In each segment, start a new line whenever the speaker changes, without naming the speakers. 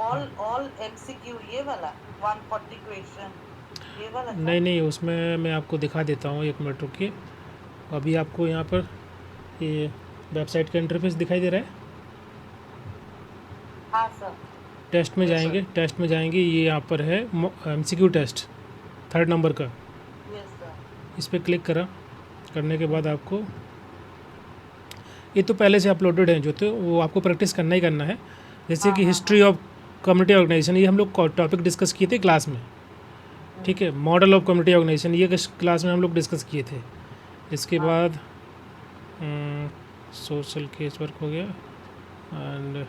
All MCQ ये वाला 140 question ये वाला था।
नहीं नहीं, उसमें मैं आपको दिखा देता हूँ, 1 मिनट रुकिए। अभी आपको यहाँ पर ये वेबसाइट का इंटरफेस दिखाई दे रहा है।
हाँ सर।
टेस्ट में
यस सर।
जाएंगे, टेस्ट में जाएंगे, ये यहाँ पर है एमसीक्यू टेस्ट 3 नंबर का।
Yes sir.
इस पर क्लिक करा, करने के बाद आपको ये तो पहले से अपलोडेड हैं जो, तो वो आपको प्रैक्टिस करना ही करना है। जैसे
हाँ
कि
हाँ
हिस्ट्री
हाँ।
ऑफ कम्युनिटी ऑर्गेनाइजेशन, ये हम लोग टॉपिक डिस्कस किए थे क्लास में, ठीक है। मॉडल ऑफ कम्युनिटी ऑर्गेनाइजेशन ये क्लास में हम लोग डिस्कस किए थे। इसके
हाँ
बाद सोशल केस वर्क हो गया, एंड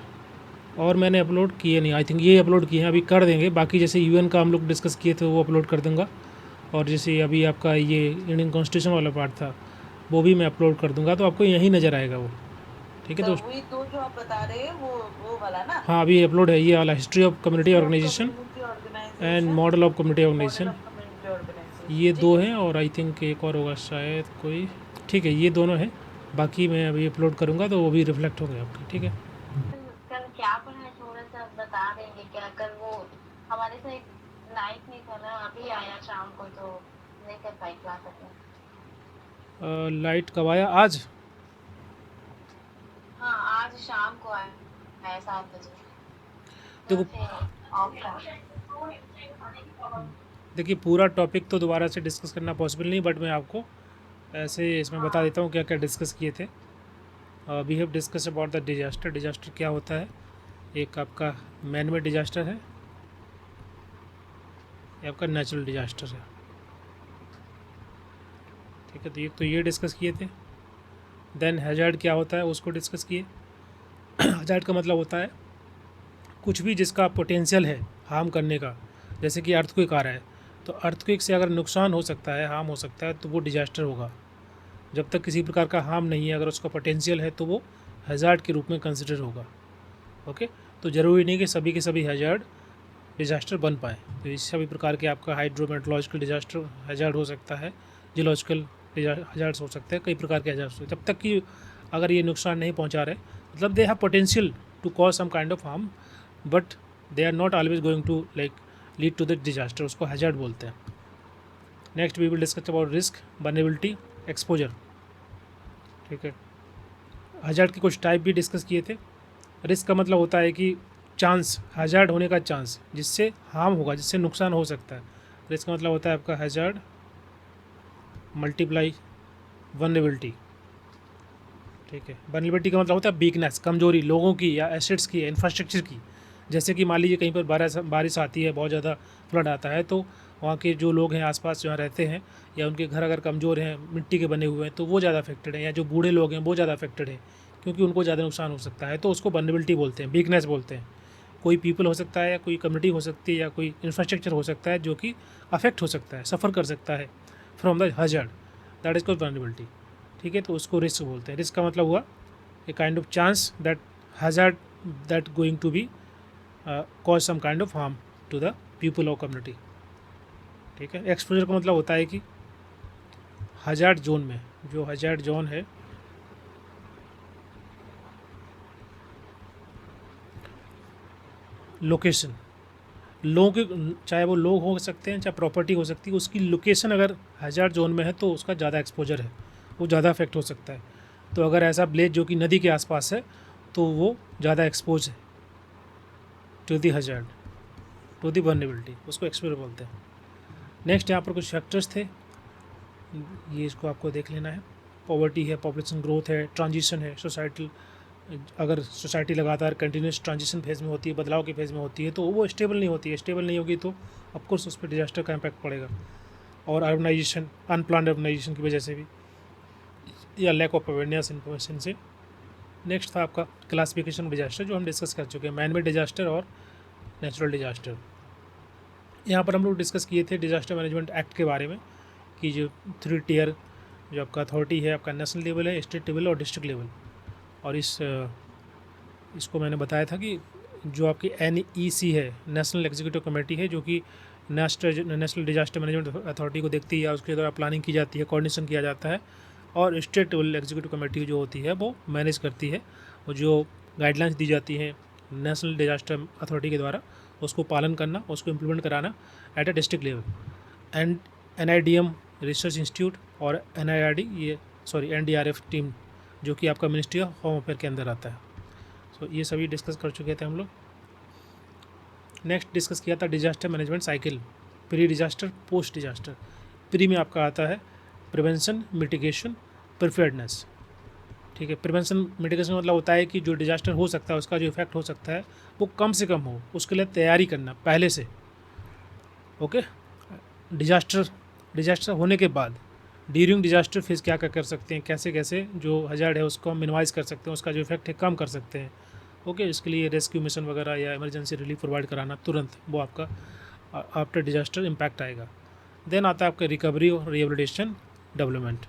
और मैंने अपलोड किए नहीं, आई थिंक ये अपलोड किए हैं, अभी कर देंगे। बाकी जैसे यूएन का हम लोग डिस्कस किए थे वो अपलोड कर दूंगा, और जैसे अभी आपका ये इंडियन कॉन्स्टिट्यूशन वाला पार्ट था वो भी मैं अपलोड कर दूंगा, तो आपको यहीं नज़र आएगा वो, ठीक है
सर,
दोस्त।
वही दो जो आप बता रहे हैं वो वाला ना।
हाँ, अभी अपलोड है ये वाला, history of community
history of
organization
community
and
organization,
model of community
model
organization,
of community
ये
ऑर्गेनाइजेशन,
दो
ठीक है।
हैं, और आई थिंक एक और होगा शायद कोई, ठीक है, ये दोनों हैं। बाकी मैं अभी अपलोड करूँगा तो वो भी रिफ्लेक्ट होंगे आपके, ठीक है।
कल क्या पढ़ा थोड़ा सा बता देंगे क्या? कल वो हमारे से नाइट नहीं था ना, अभी आया शाम को तो नहीं कर पाई क्लास अपनी।
लाइट कब आया आज?
हाँ आज शाम को आया 7 बजे।
देखो,
ऑफ था।
देखिए पूरा टॉपिक तो दोबारा से डिस्कस करना पॉसिबल नहीं, बट मैं आपको ऐसे इसमें बता देता हूँ क्या क्या डिस्कस किए थे। We have discuss about the disaster. Disaster क्या होता है? एक आपका मैन मेड डिजास्टर है, ये आपका नेचुरल डिजास्टर है, ठीक है। तो ये डिस्कस किए थे। देन हैजार्ड क्या होता है उसको डिस्कस किए। हैजार्ड का मतलब होता है कुछ भी जिसका पोटेंशियल है हार्म करने का, जैसे कि अर्थक्वेक आ रहा है, तो अर्थक्वेक से अगर नुकसान हो सकता है, हार्म हो सकता है, तो वो डिजास्टर होगा। जब तक किसी प्रकार का हार्म नहीं है, अगर उसका पोटेंशियल है, तो वो हैजार्ड के रूप में कंसिडर होगा, ओके। तो ज़रूरी नहीं कि सभी के सभी हैजार्ड डिजास्टर बन पाए। तो इस सभी प्रकार के आपका हाइड्रोमेट्रोलॉजिकल डिजास्टर हैजार्ड हो सकता है, जियोलॉजिकल हैजार्ड्स हो सकते हैं, कई प्रकार के हैजार्ड्स हो सकते हैं, जब तक कि अगर ये नुकसान नहीं पहुंचा रहे, मतलब they have potential to cause some kind of harm, but they are not always going to like lead to the disaster, उसको हैजार्ड बोलते हैं। Next we will discuss about risk, vulnerability, exposure, ठीक है। हैजार्ड के कुछ type भी discuss किए थे। रिस्क का मतलब होता है कि चांस, हैजार्ड होने का चांस, जिससे हार्म होगा, जिससे नुकसान हो सकता है। रिस्क का मतलब होता है आपका हैजार्ड मल्टीप्लाई वल्नरेबिलिटी, ठीक है। वल्नरेबिलिटी का मतलब होता है वीकनेस, कमजोरी लोगों की या एसेट्स की, इंफ्रास्ट्रक्चर की। जैसे कि मान लीजिए कहीं पर बारिश आती है, बहुत ज़्यादा फ्लड आता है, तो वहाँ के जो लोग हैं आसपास जहाँ रहते हैं, या उनके घर अगर कमज़ोर हैं, मिट्टी के बने हुए हैं, तो वो ज़्यादा अफेक्टेड हैं, या जो बूढ़े लोग हैं वो ज़्यादा अफेक्टेड हैं, क्योंकि उनको ज़्यादा नुकसान हो सकता है, तो उसको वल्नरेबिलिटी बोलते हैं, वीकनेस बोलते हैं। कोई पीपल हो सकता है, या कोई कम्युनिटी हो सकती है, या कोई इंफ्रास्ट्रक्चर हो सकता है जो कि अफेक्ट हो सकता है, सफ़र कर सकता है from the hazard, that is called vulnerability, ठीक है। तो उसको रिस्क बोलते हैं। रिस्क का मतलब हुआ a kind of chance that hazard that going to be cause some kind of harm to the people or community, ठीक है। एक्सपोजर का मतलब होता है कि हजार्ड जोन में, जो हजार्ड जोन है, लोकेशन, लोगों के, चाहे वो लोग हो सकते हैं, चाहे प्रॉपर्टी हो सकती है, उसकी लोकेशन अगर हजार्ड जोन में है तो उसका ज़्यादा एक्सपोजर है, वो ज़्यादा अफेक्ट हो सकता है। तो अगर ऐसा विलेज जो कि नदी के आसपास है, तो वो ज़्यादा एक्सपोज है to the hazard, to the vulnerability, उसको एक्सपोजर बोलते हैं। नेक्स्ट यहाँ पर कुछ फैक्टर्स थे, ये इसको आपको देख लेना है। पॉवर्टी है, पॉपुलेशन ग्रोथ है, ट्रांजिशन है, सोसाइटल, अगर सोसाइटी लगातार कंटिन्यूस ट्रांजिशन फेज़ में होती है, बदलाव के फेज़ में होती है, तो वो स्टेबल नहीं होती है। स्टेबल नहीं होगी तो ऑफकोर्स उस पर डिजास्टर का इम्पैक्ट पड़ेगा। और अर्बनाइजेशन, अनप्लान्ड अर्बनाइजेशन की वजह से भी, या लैक ऑफ अवेयरनेस इन्फॉर्मेशन से। नेक्स्ट था आपका क्लासिफिकेशन ऑफ डिजास्टर, जो हम डिस्कस कर चुके हैं, मैन मेड डिजास्टर और नेचुरल डिजास्टर। यहाँ पर हम लोग डिस्कस किए थे डिजास्टर मैनेजमेंट एक्ट के बारे में, कि जो 3 टियर जो आपका अथॉरिटी है, आपका नेशनल लेवल है, स्टेट लेवल और डिस्ट्रिक्ट लेवल। और इसको मैंने बताया था कि जो आपकी NEC है, नेशनल एग्जीक्यूटिव कमेटी है, जो कि नेशनल डिजास्टर मैनेजमेंट अथॉरिटी को देखती है, उसके द्वारा प्लानिंग की जाती है, कोऑर्डिनेशन किया जाता है। और स्टेट लेवल एग्जीक्यूटिव कमेटी जो होती है वो मैनेज करती है, और जो गाइडलाइंस दी जाती हैं नेशनल डिजास्टर अथॉरिटी के द्वारा उसको पालन करना, उसको इम्प्लीमेंट कराना at a district level. And NIDM research institute और NIRD ये NDRF टीम जो कि आपका मिनिस्ट्री ऑफ होम अफेयर के अंदर आता है। सो ये सभी डिस्कस कर चुके थे हम लोग। नेक्स्ट डिस्कस किया था disaster management cycle, pre disaster, post disaster. Pre में आपका आता है प्रिवेंशन, मिटिगेशन, प्रिपेयर्डनेस। ठीक है, प्रिवेंशन मिटिगेशन मतलब होता है कि जो डिजास्टर हो सकता है उसका जो इफेक्ट हो सकता है वो कम से कम हो, उसके लिए तैयारी करना पहले से। ओके, डिजास्टर होने के बाद ड्यूरिंग डिजास्टर फेज क्या क्या कर सकते हैं, कैसे कैसे जो हजार्ड है उसको हम मिनिमाइज़ कर सकते हैं, उसका जो इफेक्ट है कम कर सकते हैं। ओके, इसके लिए रेस्क्यू मिशन वगैरह या इमरजेंसी रिलीफ प्रोवाइड कराना तुरंत, वो आपका आफ्टर डिजास्टर इम्पैक्ट आएगा। देन आता है आपका रिकवरी और रिहेबिलिटेशन डेवलपमेंट।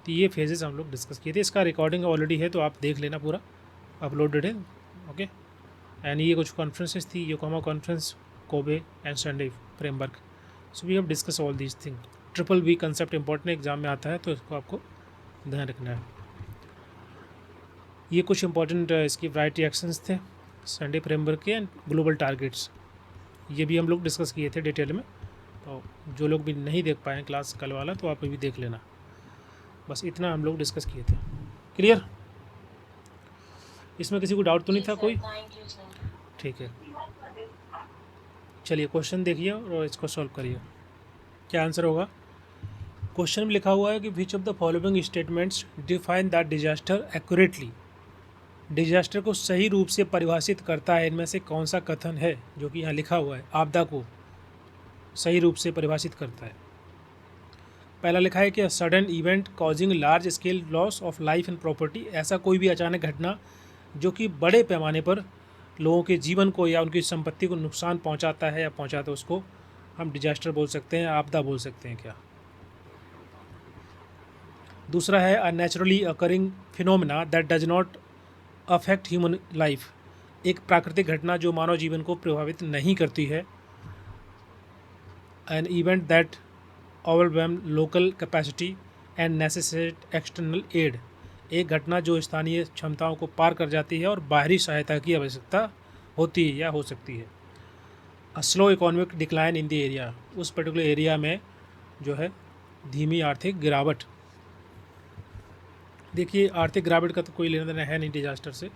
तो ये फेजेस हम लोग डिस्कस किए थे। इसका रिकॉर्डिंग ऑलरेडी है तो आप देख लेना, पूरा अपलोडेड है। ओके, एंड ये कुछ कॉन्फ्रेंसेस थी, Yokohama conference, Kobe and Sendai framework. So we have discuss all these thing. BBB concept important exam में आता है तो इसको आपको ध्यान रखना है। ये कुछ इंपॉर्टेंट इसकी वैरायटी एक्शंस थे संडे फ्रेमवर्क के एंड ग्लोबल टारगेट्स, ये भी हम लोग डिस्कस किए थे डिटेल में। तो जो लोग भी नहीं देख पाए क्लास कल वाला तो आप भी देख लेना। बस इतना हम लोग डिस्कस किए थे। क्लियर? इसमें किसी को डाउट तो नहीं था कोई?
Thank you sir.
ठीक है, चलिए क्वेश्चन देखिए और इसको सॉल्व करिए। क्या आंसर होगा? क्वेश्चन में लिखा हुआ है कि विच of the following statements define that disaster accurately, disaster को सही रूप से परिभाषित करता है, इनमें से कौन सा कथन है जो कि यहाँ लिखा हुआ है आपदा को सही रूप से परिभाषित करता है। पहला लिखा है कि sudden event causing large scale loss of life and property, ऐसा कोई भी अचानक घटना जो कि बड़े पैमाने पर लोगों के जीवन को या उनकी संपत्ति को नुकसान पहुंचाता है या पहुंचाता है, उसको हम डिजास्टर बोल सकते हैं, आपदा बोल सकते हैं क्या। दूसरा है a naturally occurring phenomena that does not affect human life, एक प्राकृतिक घटना जो मानव जीवन को प्रभावित नहीं करती है। An event that overwhelm local capacity and necessitate external aid, एक घटना जो स्थानीय क्षमताओं को पार कर जाती है और बाहरी सहायता की आवश्यकता होती है या हो सकती है। A slow economic decline in the area, उस पर्टिकुलर एरिया में जो है धीमी आर्थिक गिरावट। देखिए आर्थिक गिरावट का तो कोई लेना देना है नहीं डिजास्टर से,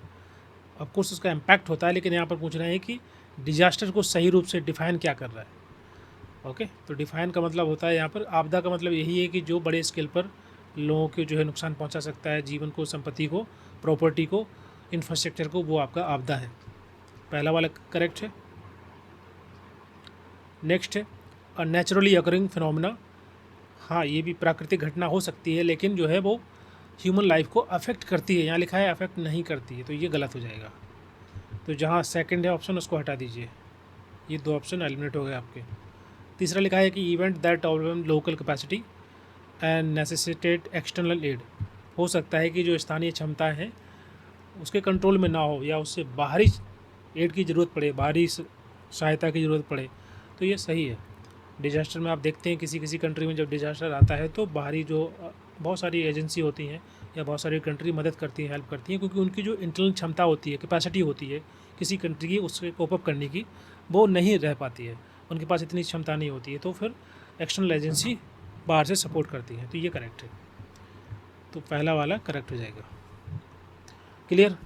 ऑफकोर्स उसका इम्पैक्ट होता है, लेकिन यहाँ पर पूछ रहे हैं कि डिजास्टर को सही रूप से डिफाइन क्या कर रहा है। ओके, तो डिफाइन का मतलब होता है यहाँ पर आपदा का मतलब यही है कि जो बड़े स्केल पर लोगों के जो है नुकसान पहुँचा सकता है, जीवन को, संपत्ति को, प्रॉपर्टी को, इंफ्रास्ट्रक्चर को, वो आपका आपदा है। पहला वाला करेक्ट है। नेक्स्ट है अ नेचुरली अकरिंग फिनोमिना, हाँ ये भी प्राकृतिक घटना हो सकती है लेकिन जो है वो ह्यूमन लाइफ को अफेक्ट करती है, यहाँ लिखा है अफेक्ट नहीं करती है, तो ये गलत हो जाएगा। तो जहाँ सेकंड है ऑप्शन उसको हटा दीजिए, ये दो ऑप्शन एलिमिनेट हो गए आपके। तीसरा लिखा है कि event that overwhelm local capacity and necessitate external aid, हो सकता है कि जो स्थानीय क्षमता है उसके कंट्रोल में ना हो या उससे बाहरी एड की ज़रूरत पड़े, बाहरी सहायता की ज़रूरत पड़े, तो ये सही है। डिजास्टर में आप देखते हैं किसी किसी कंट्री में जब डिजास्टर आता है तो बाहरी जो बहुत सारी एजेंसी होती हैं या बहुत सारी कंट्री मदद करती हैं, हेल्प करती हैं, क्योंकि उनकी जो इंटरनल क्षमता होती है, कैपेसिटी होती है किसी कंट्री की उससे कोप अप करने की, वो नहीं रह पाती है, उनके पास इतनी क्षमता नहीं होती है, तो फिर एक्सटर्नल एजेंसी बाहर से सपोर्ट करती है, तो ये करेक्ट है। तो पहला वाला करेक्ट हो जाएगा। Clear?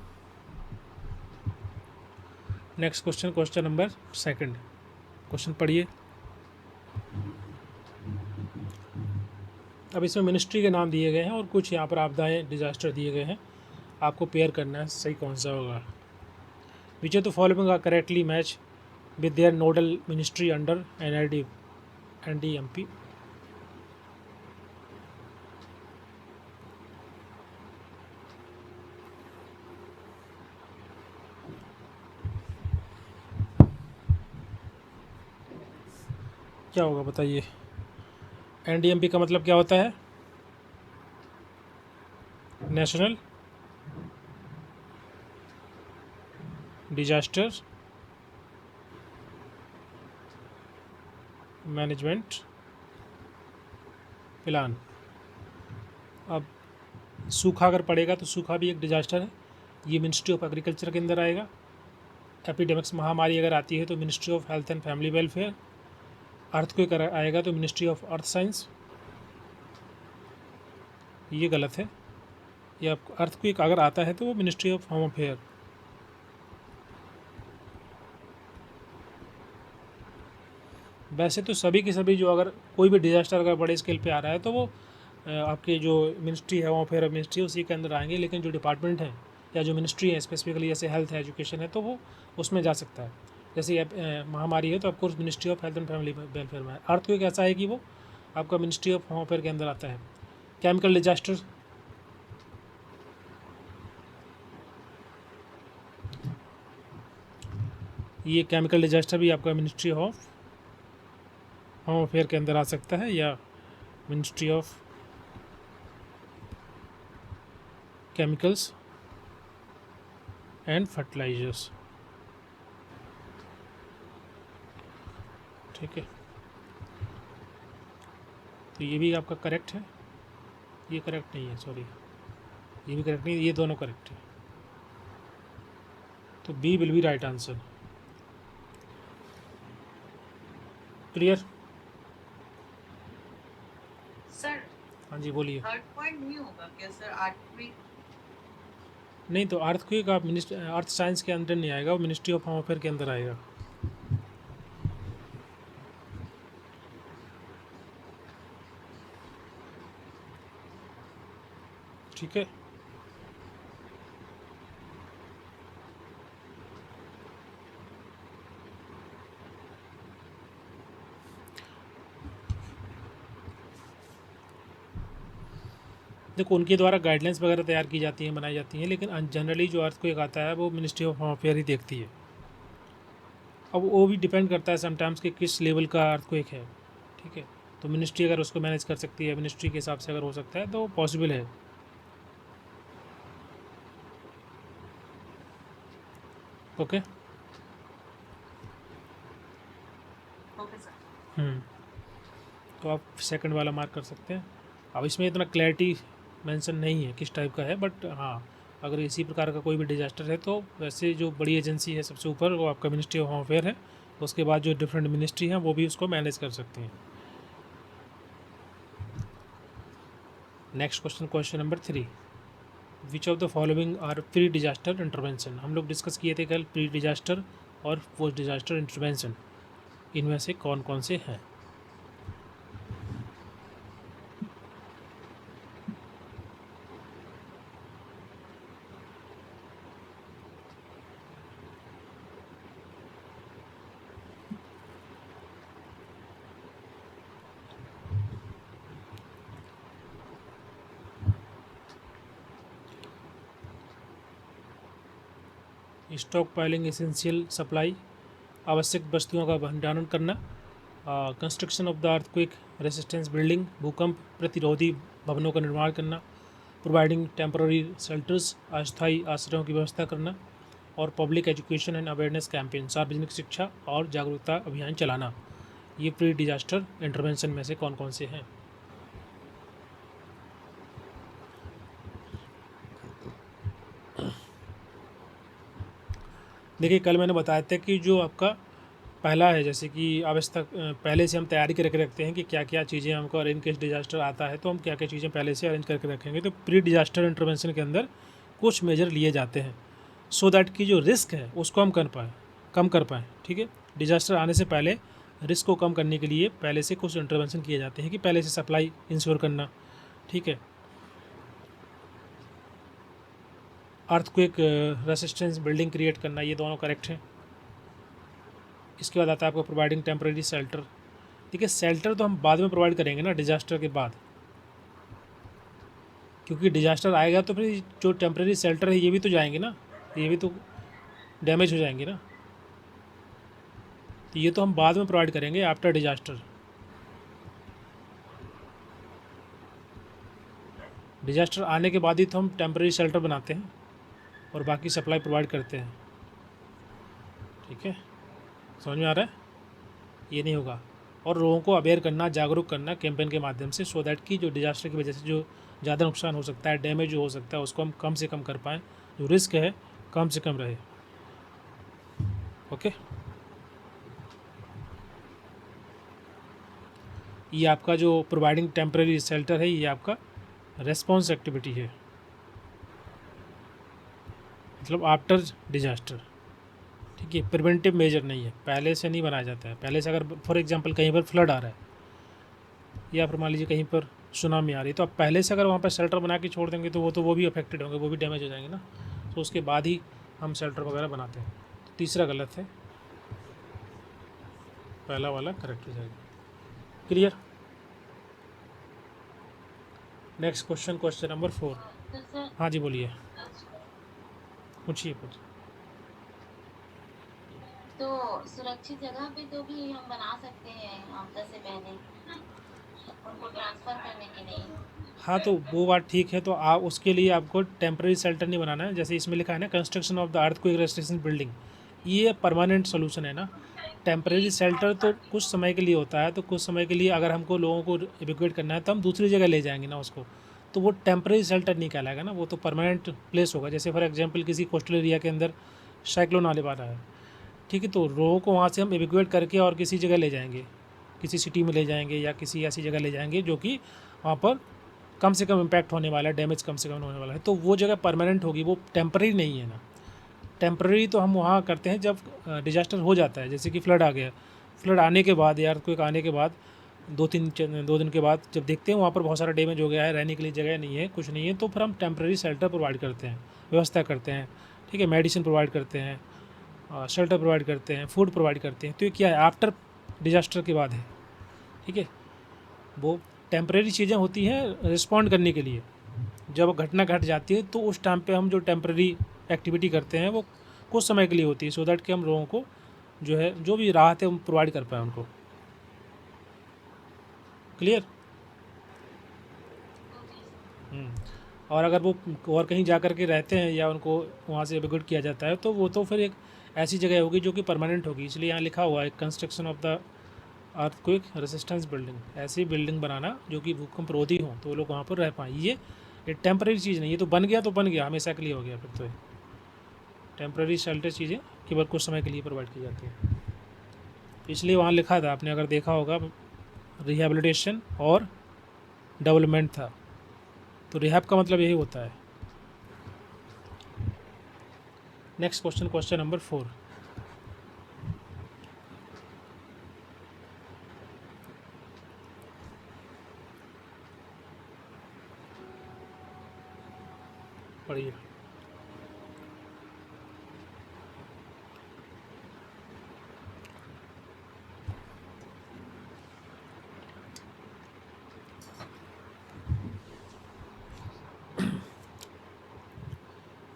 Next question, question number second, question पढ़िए। अब इसमें मिनिस्ट्री के नाम दिए गए हैं और कुछ यहाँ पर आपदाएँ डिजास्टर दिए गए हैं, आपको पेयर करना है सही कौन सा होगा। Which of the following are correctly match with their nodal ministry under NDMP। क्या होगा बताइए? NDMP का मतलब क्या होता है? National disaster management plan. अब सूखा अगर पड़ेगा तो सूखा भी एक डिजास्टर है, ये मिनिस्ट्री ऑफ एग्रीकल्चर के अंदर आएगा। एपिडेमिक्स महामारी अगर आती है तो ministry of health and family welfare. Earthquake आएगा तो मिनिस्ट्री ऑफ अर्थ साइंस। ये गलत है। या अर्थक्वेक अगर आता है तो वो मिनिस्ट्री ऑफ होम अफेयर। वैसे तो सभी के सभी जो अगर कोई भी डिजास्टर अगर बड़े स्केल पे आ रहा है तो वो आपके जो मिनिस्ट्री है होम अफेयर मिनिस्ट्री उसी के अंदर आएंगे, लेकिन जो डिपार्टमेंट है या जो मिनिस्ट्री है स्पेसिफिकली जैसे हेल्थ है एजुकेशन है तो वो उसमें जा सकता है। जैसे महामारी है तो of course ministry of health and family welfare में है। अर्थक्वेक ऐसा है कि वो आपका मिनिस्ट्री ऑफ होम अफेयर के अंदर आता है। केमिकल डिजास्टर, ये केमिकल डिजास्टर भी आपका मिनिस्ट्री ऑफ होम अफेयर के अंदर आ सकता है या ministry of chemicals and fertilizers. ठीक है, तो ये भी आपका करेक्ट है। ये करेक्ट नहीं है, सॉरी, ये भी करेक्ट नहीं, ये दोनों करेक्ट है। तो B will be right answer. Clear?
Sir
हाँ जी बोलिए।
थर्ड पॉइंट नहीं होगा क्या सर? आठवीं
नहीं, तो अर्थक्वेक आप अर्थ साइंस के अंदर नहीं आएगा, वो मिनिस्ट्री ऑफ होम अफेयर के अंदर आएगा। ठीक है, देखो उनके द्वारा गाइडलाइंस वगैरह तैयार की जाती हैं, बनाई जाती हैं, लेकिन जनरली जो अर्थक्वेक आता है वो मिनिस्ट्री ऑफ होम अफेयर ही देखती है। अब वो भी डिपेंड करता है समटाइम्स कि किस लेवल का अर्थक्वेक है। ठीक है, तो मिनिस्ट्री अगर उसको मैनेज कर सकती है, मिनिस्ट्री के हिसाब से अगर हो सकता है तो पॉसिबल है। ओके।
Okay sir.
तो आप सेकंड वाला मार्क कर सकते हैं। अब इसमें इतना क्लैरिटी मेंशन नहीं है किस टाइप का है, बट हाँ अगर इसी प्रकार का कोई भी डिजास्टर है तो वैसे जो बड़ी एजेंसी है सबसे ऊपर वो आपका मिनिस्ट्री ऑफ होम अफेयर है। उसके बाद जो डिफरेंट मिनिस्ट्री हैं वो भी उसको मैनेज कर सकती हैं। Next question, question number 3, which of the following are pre disaster intervention. हम लोग डिस्कस किए थे कल प्री डिजास्टर और पोस्ट डिजास्टर इंटरवेंशन, इनमें से कौन कौन से हैं। स्टॉक पाइलिंग, एसेंशियल सप्लाई, आवश्यक वस्तुओं का भंडारण करना, construction of the earthquake resistance building, भूकंप प्रतिरोधी भवनों का निर्माण करना, प्रोवाइडिंग टेम्पररी शेल्टर्स, अस्थायी आश्रयों की व्यवस्था करना, और public education and awareness campaign, सार्वजनिक शिक्षा और जागरूकता अभियान चलाना। ये प्री डिजास्टर इंटरवेंशन में से कौन कौन से हैं। देखिए कल मैंने बताया था कि जो आपका पहला है, जैसे कि आवश्यक पहले से हम तैयारी करके रखते हैं कि क्या क्या चीज़ें हमको, और इन केस डिजास्टर आता है तो हम क्या क्या चीज़ें पहले से अरेंज करके रखेंगे। तो प्री डिजास्टर इंटरवेंशन के अंदर कुछ मेजर लिए जाते हैं सो दैट कि जो रिस्क है उसको हम कम कर पाएँ। ठीक है, डिजास्टर आने से पहले रिस्क को कम करने के लिए पहले से कुछ इंटरवेंशन किए जाते हैं कि पहले से सप्लाई इंश्योर करना। ठीक है, अर्थक्वेक रेसिस्टेंस बिल्डिंग क्रिएट करना, ये दोनों करेक्ट हैं। इसके बाद आता है आपको प्रोवाइडिंग टेम्पररी शेल्टर। ठीक है, शेल्टर तो हम बाद में प्रोवाइड करेंगे ना डिजास्टर के बाद, क्योंकि डिजास्टर आएगा तो फिर जो टेम्पररी शेल्टर है ये भी तो जाएंगे ना, ये भी तो डैमेज हो जाएंगे ना, तो ये तो हम बाद में प्रोवाइड करेंगे आफ्टर डिजास्टर। डिजास्टर आने के बाद ही तो हम टेम्पररी शेल्टर बनाते हैं और बाकी सप्लाई प्रोवाइड करते हैं। ठीक है, समझ में आ रहा है? ये नहीं होगा। और लोगों को अवेयर करना, जागरूक करना कैंपेन के माध्यम से, सो दैट कि जो डिजास्टर की वजह से जो ज़्यादा नुकसान हो सकता है, डैमेज जो हो सकता है, उसको हम कम से कम कर पाएँ, जो रिस्क है कम से कम रहे। ओके, ये आपका जो प्रोवाइडिंग टेम्परेरी शेल्टर है ये आपका रेस्पॉन्स एक्टिविटी है, मतलब आफ्टर डिजास्टर। ठीक है, प्रिवेंटिव मेजर नहीं है, पहले से नहीं बनाया जाता है। पहले से अगर फॉर एग्जांपल कहीं पर फ्लड आ रहा है या फिर मान लीजिए कहीं पर सुनामी आ रही है, तो आप पहले से अगर वहाँ पर शेल्टर बना के छोड़ देंगे तो वो भी अफेक्टेड होंगे, वो भी डैमेज हो जाएंगे ना। तो उसके बाद ही हम शेल्टर वगैरह बनाते हैं। तो तीसरा गलत है, पहला वाला करेक्ट हो जाएगा। Clear. Next question, question number 4।
तो सर
हाँ जी बोलिए, पूछिए कुछ।
तो सुरक्षित जगह पे तो भी हम बना सकते हैं आपदा से पहले उनको ट्रांसफर करने के लिए।
हाँ तो वो बात ठीक है, तो आप उसके लिए आपको टेम्प्रेरी शेल्टर नहीं बनाना है। जैसे इसमें लिखा है ना, construction of the earthquake resistant building, ये परमानेंट सोल्यूशन है ना। टेम्प्रेरी शेल्टर तो कुछ समय के लिए होता है, तो कुछ समय के लिए अगर हमको लोगों को इवैक्यूएट करना है तो हम दूसरी जगह ले जाएंगे ना उसको, तो वो टेम्प्रेरी शेल्टर नहीं कहलाएगा ना, वो तो परमानेंट प्लेस होगा। जैसे फॉर एग्जाम्पल किसी कोस्टल एरिया के अंदर साइक्लोन आने वाला है, ठीक है, तो लोगों को वहाँ से हम इवैक्यूएट करके और किसी जगह ले जाएंगे, किसी सिटी में ले जाएंगे या किसी ऐसी जगह ले जाएंगे जो कि वहाँ पर कम से कम इम्पैक्ट होने वाला है, डैमेज कम से कम होने वाला है, तो वो जगह परमानेंट होगी, वो टेम्पररी नहीं है ना। टेम्पररी तो हम वहाँ करते हैं जब डिजास्टर हो जाता है, जैसे कि फ्लड आ गया, फ्लड आने के बाद या अर्थक्वेक आने के बाद 2 दिन के बाद जब देखते हैं वहाँ पर बहुत सारा डैमेज हो गया है, रहने के लिए जगह नहीं है, कुछ नहीं है, तो फिर हम टेम्पररी शेल्टर प्रोवाइड करते हैं, व्यवस्था करते हैं। ठीक है, मेडिसिन प्रोवाइड करते हैं, शेल्टर प्रोवाइड करते हैं, फूड प्रोवाइड करते हैं। तो ये क्या है, आफ्टर डिजास्टर के बाद है। ठीक है, वो टेम्परेरी चीज़ें होती हैं रिस्पॉन्ड करने के लिए। जब घटना घट जाती है तो उस टाइम पे हम जो टेम्परेरी एक्टिविटी करते हैं वो कुछ समय के लिए होती है, सो दैट कि हम लोगों को जो है जो भी राहत है हम प्रोवाइड कर पाएँ उनको। क्लियर। और अगर वो और कहीं जा कर के रहते हैं या उनको वहाँ से एवैक्यूएट किया जाता है तो वो तो फिर एक ऐसी जगह होगी जो कि परमानेंट होगी। इसलिए यहाँ लिखा हुआ है construction of the earthquake resistance building, ऐसी बिल्डिंग बनाना जो कि भूकंप रोधी हो तो वो लोग वहाँ पर रह पाएँ। ये टेम्परेरी चीज़ नहीं, ये तो बन गया तो बन गया, हमेशा के लिए हो गया। फिर तो टेम्परेरी शेल्टर चीज़ें केवल कुछ समय के लिए प्रोवाइड की जाती हैं। इसलिए वहाँ लिखा था, आपने अगर देखा होगा, रिहेबिलिटेशन और डेवलपमेंट था, तो रिहैब का मतलब यही होता है। Next question, question number 4। पढ़िए।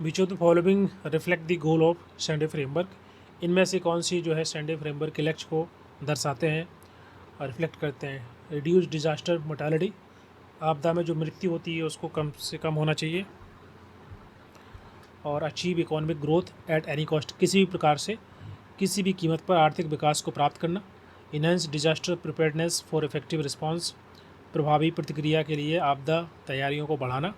Which of the following reflect the goal of Sendai framework, इनमें से कौन सी जो है सैंडे फ्रेमवर्क के लक्ष्य को दर्शाते हैं और रिफ्लेक्ट करते हैं। रिड्यूस डिजास्टर मोर्टालिटी, आपदा में जो मृत्यु होती है उसको कम से कम होना चाहिए। और achieve economic growth at any cost, किसी भी प्रकार से किसी भी कीमत पर आर्थिक विकास को प्राप्त करना। Enhance disaster preparedness for effective response, प्रभावी प्रतिक्रिया के लिए आपदा तैयारियों को बढ़ाना,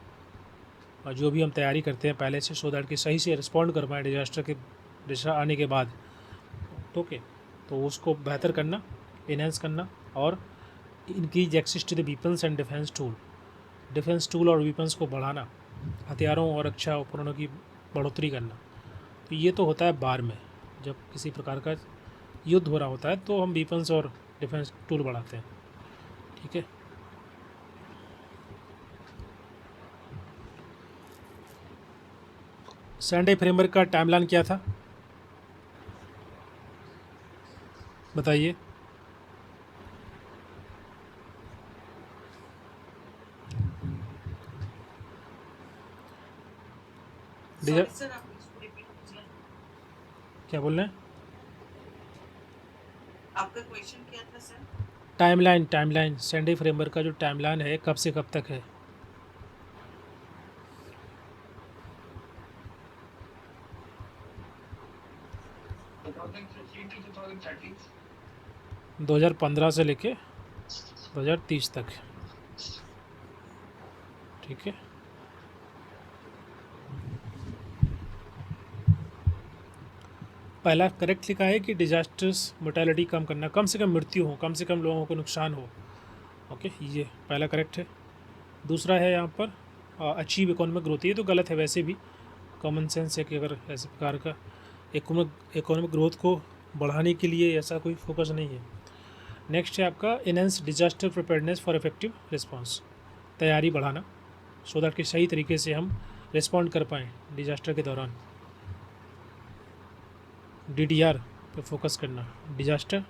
और जो भी हम तैयारी करते हैं पहले से, सो दैट कि सही से रिस्पॉन्ड कर पाएँ डिजास्टर आने के बाद। ओके, तो उसको बेहतर करना, इनहेंस करना। और increase access to the weapons and defence tool और वीपन्स को बढ़ाना, हथियारों और रक्षा उपकरणों की बढ़ोतरी करना। तो ये तो होता है बार में, जब किसी प्रकार का युद्ध हो रहा होता है तो हम वीपन्स और डिफेंस टूल बढ़ाते हैं। ठीक है, सैंडे फ्रेमवर्क का टाइमलाइन क्या था बताइए।
सॉरी सर, आप इसको रिपीट कीजिए।
क्या बोल रहे हैं?
आपका क्वेश्चन क्या था सर?
टाइमलाइन सैंडे फ्रेमवर्क का जो टाइमलाइन है कब से कब तक है। दो 2015 से लेके 2030 तक। ठीक है, पहला करेक्ट लिखा है कि डिजास्टर्स मोर्टेलिटी कम करना, कम से कम मृत्यु हो, कम से कम लोगों को नुकसान हो। ओके, ये पहला करेक्ट है। दूसरा है यहाँ पर अचीव इकोनॉमिक ग्रोथ, ये तो गलत है वैसे भी, कॉमन सेंस है कि अगर ऐसे प्रकार का इकोनॉमिक ग्रोथ को बढ़ाने के लिए ऐसा कोई फोकस नहीं है। नेक्स्ट है आपका enhance disaster preparedness for effective response, तैयारी बढ़ाना सो दैट कि सही तरीके से हम रिस्पॉन्ड कर पाएँ डिजास्टर के दौरान। DDR पे फोकस करना, डिजास्टर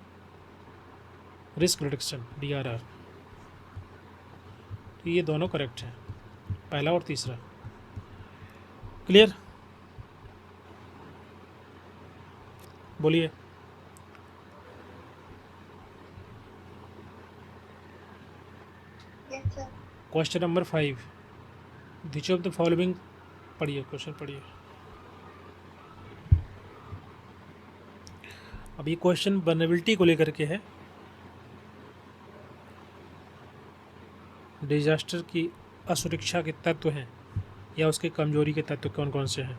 रिस्क रिडक्शन, DRR। तो ये दोनों करेक्ट हैं, पहला और तीसरा। क्लियर? बोलिए।
Yes sir.
Question number 5, which of the following, पढ़िए क्वेश्चन पढ़िए। अब ये क्वेश्चन वल्नरेबिलिटी को लेकर के है, डिजास्टर की असुरक्षा के तत्व हैं या उसके कमजोरी के तत्व कौन कौन से हैं।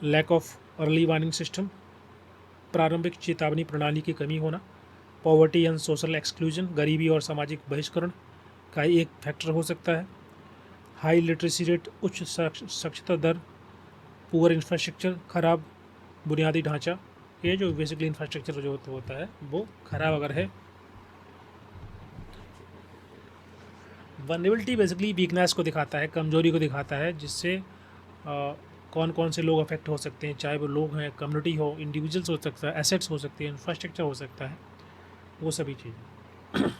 Lack of early warning system, प्रारंभिक चेतावनी प्रणाली की कमी होना, पॉवर्टी एंड सोशल एक्सक्लूजन, गरीबी और सामाजिक बहिष्करण का एक फैक्टर हो सकता है। हाई लिटरेसी रेट, उच्च साक्षरता दर, पुअर इंफ्रास्ट्रक्चर, खराब बुनियादी ढांचा, ये जो बेसिकली इंफ्रास्ट्रक्चर जो होता है वो खराब अगर है। वल्नरेबिलिटी बेसिकली वीकनेस को दिखाता है, कमजोरी को दिखाता है, जिससे कौन कौन से लोग अफेक्ट हो सकते हैं, चाहे वो लोग हैं, कम्युनिटी हो, इंडिविजुअल्स हो सकता है, एसेट्स हो सकते हैं, इंफ्रास्ट्रक्चर हो सकता है, वो सभी चीज़ें।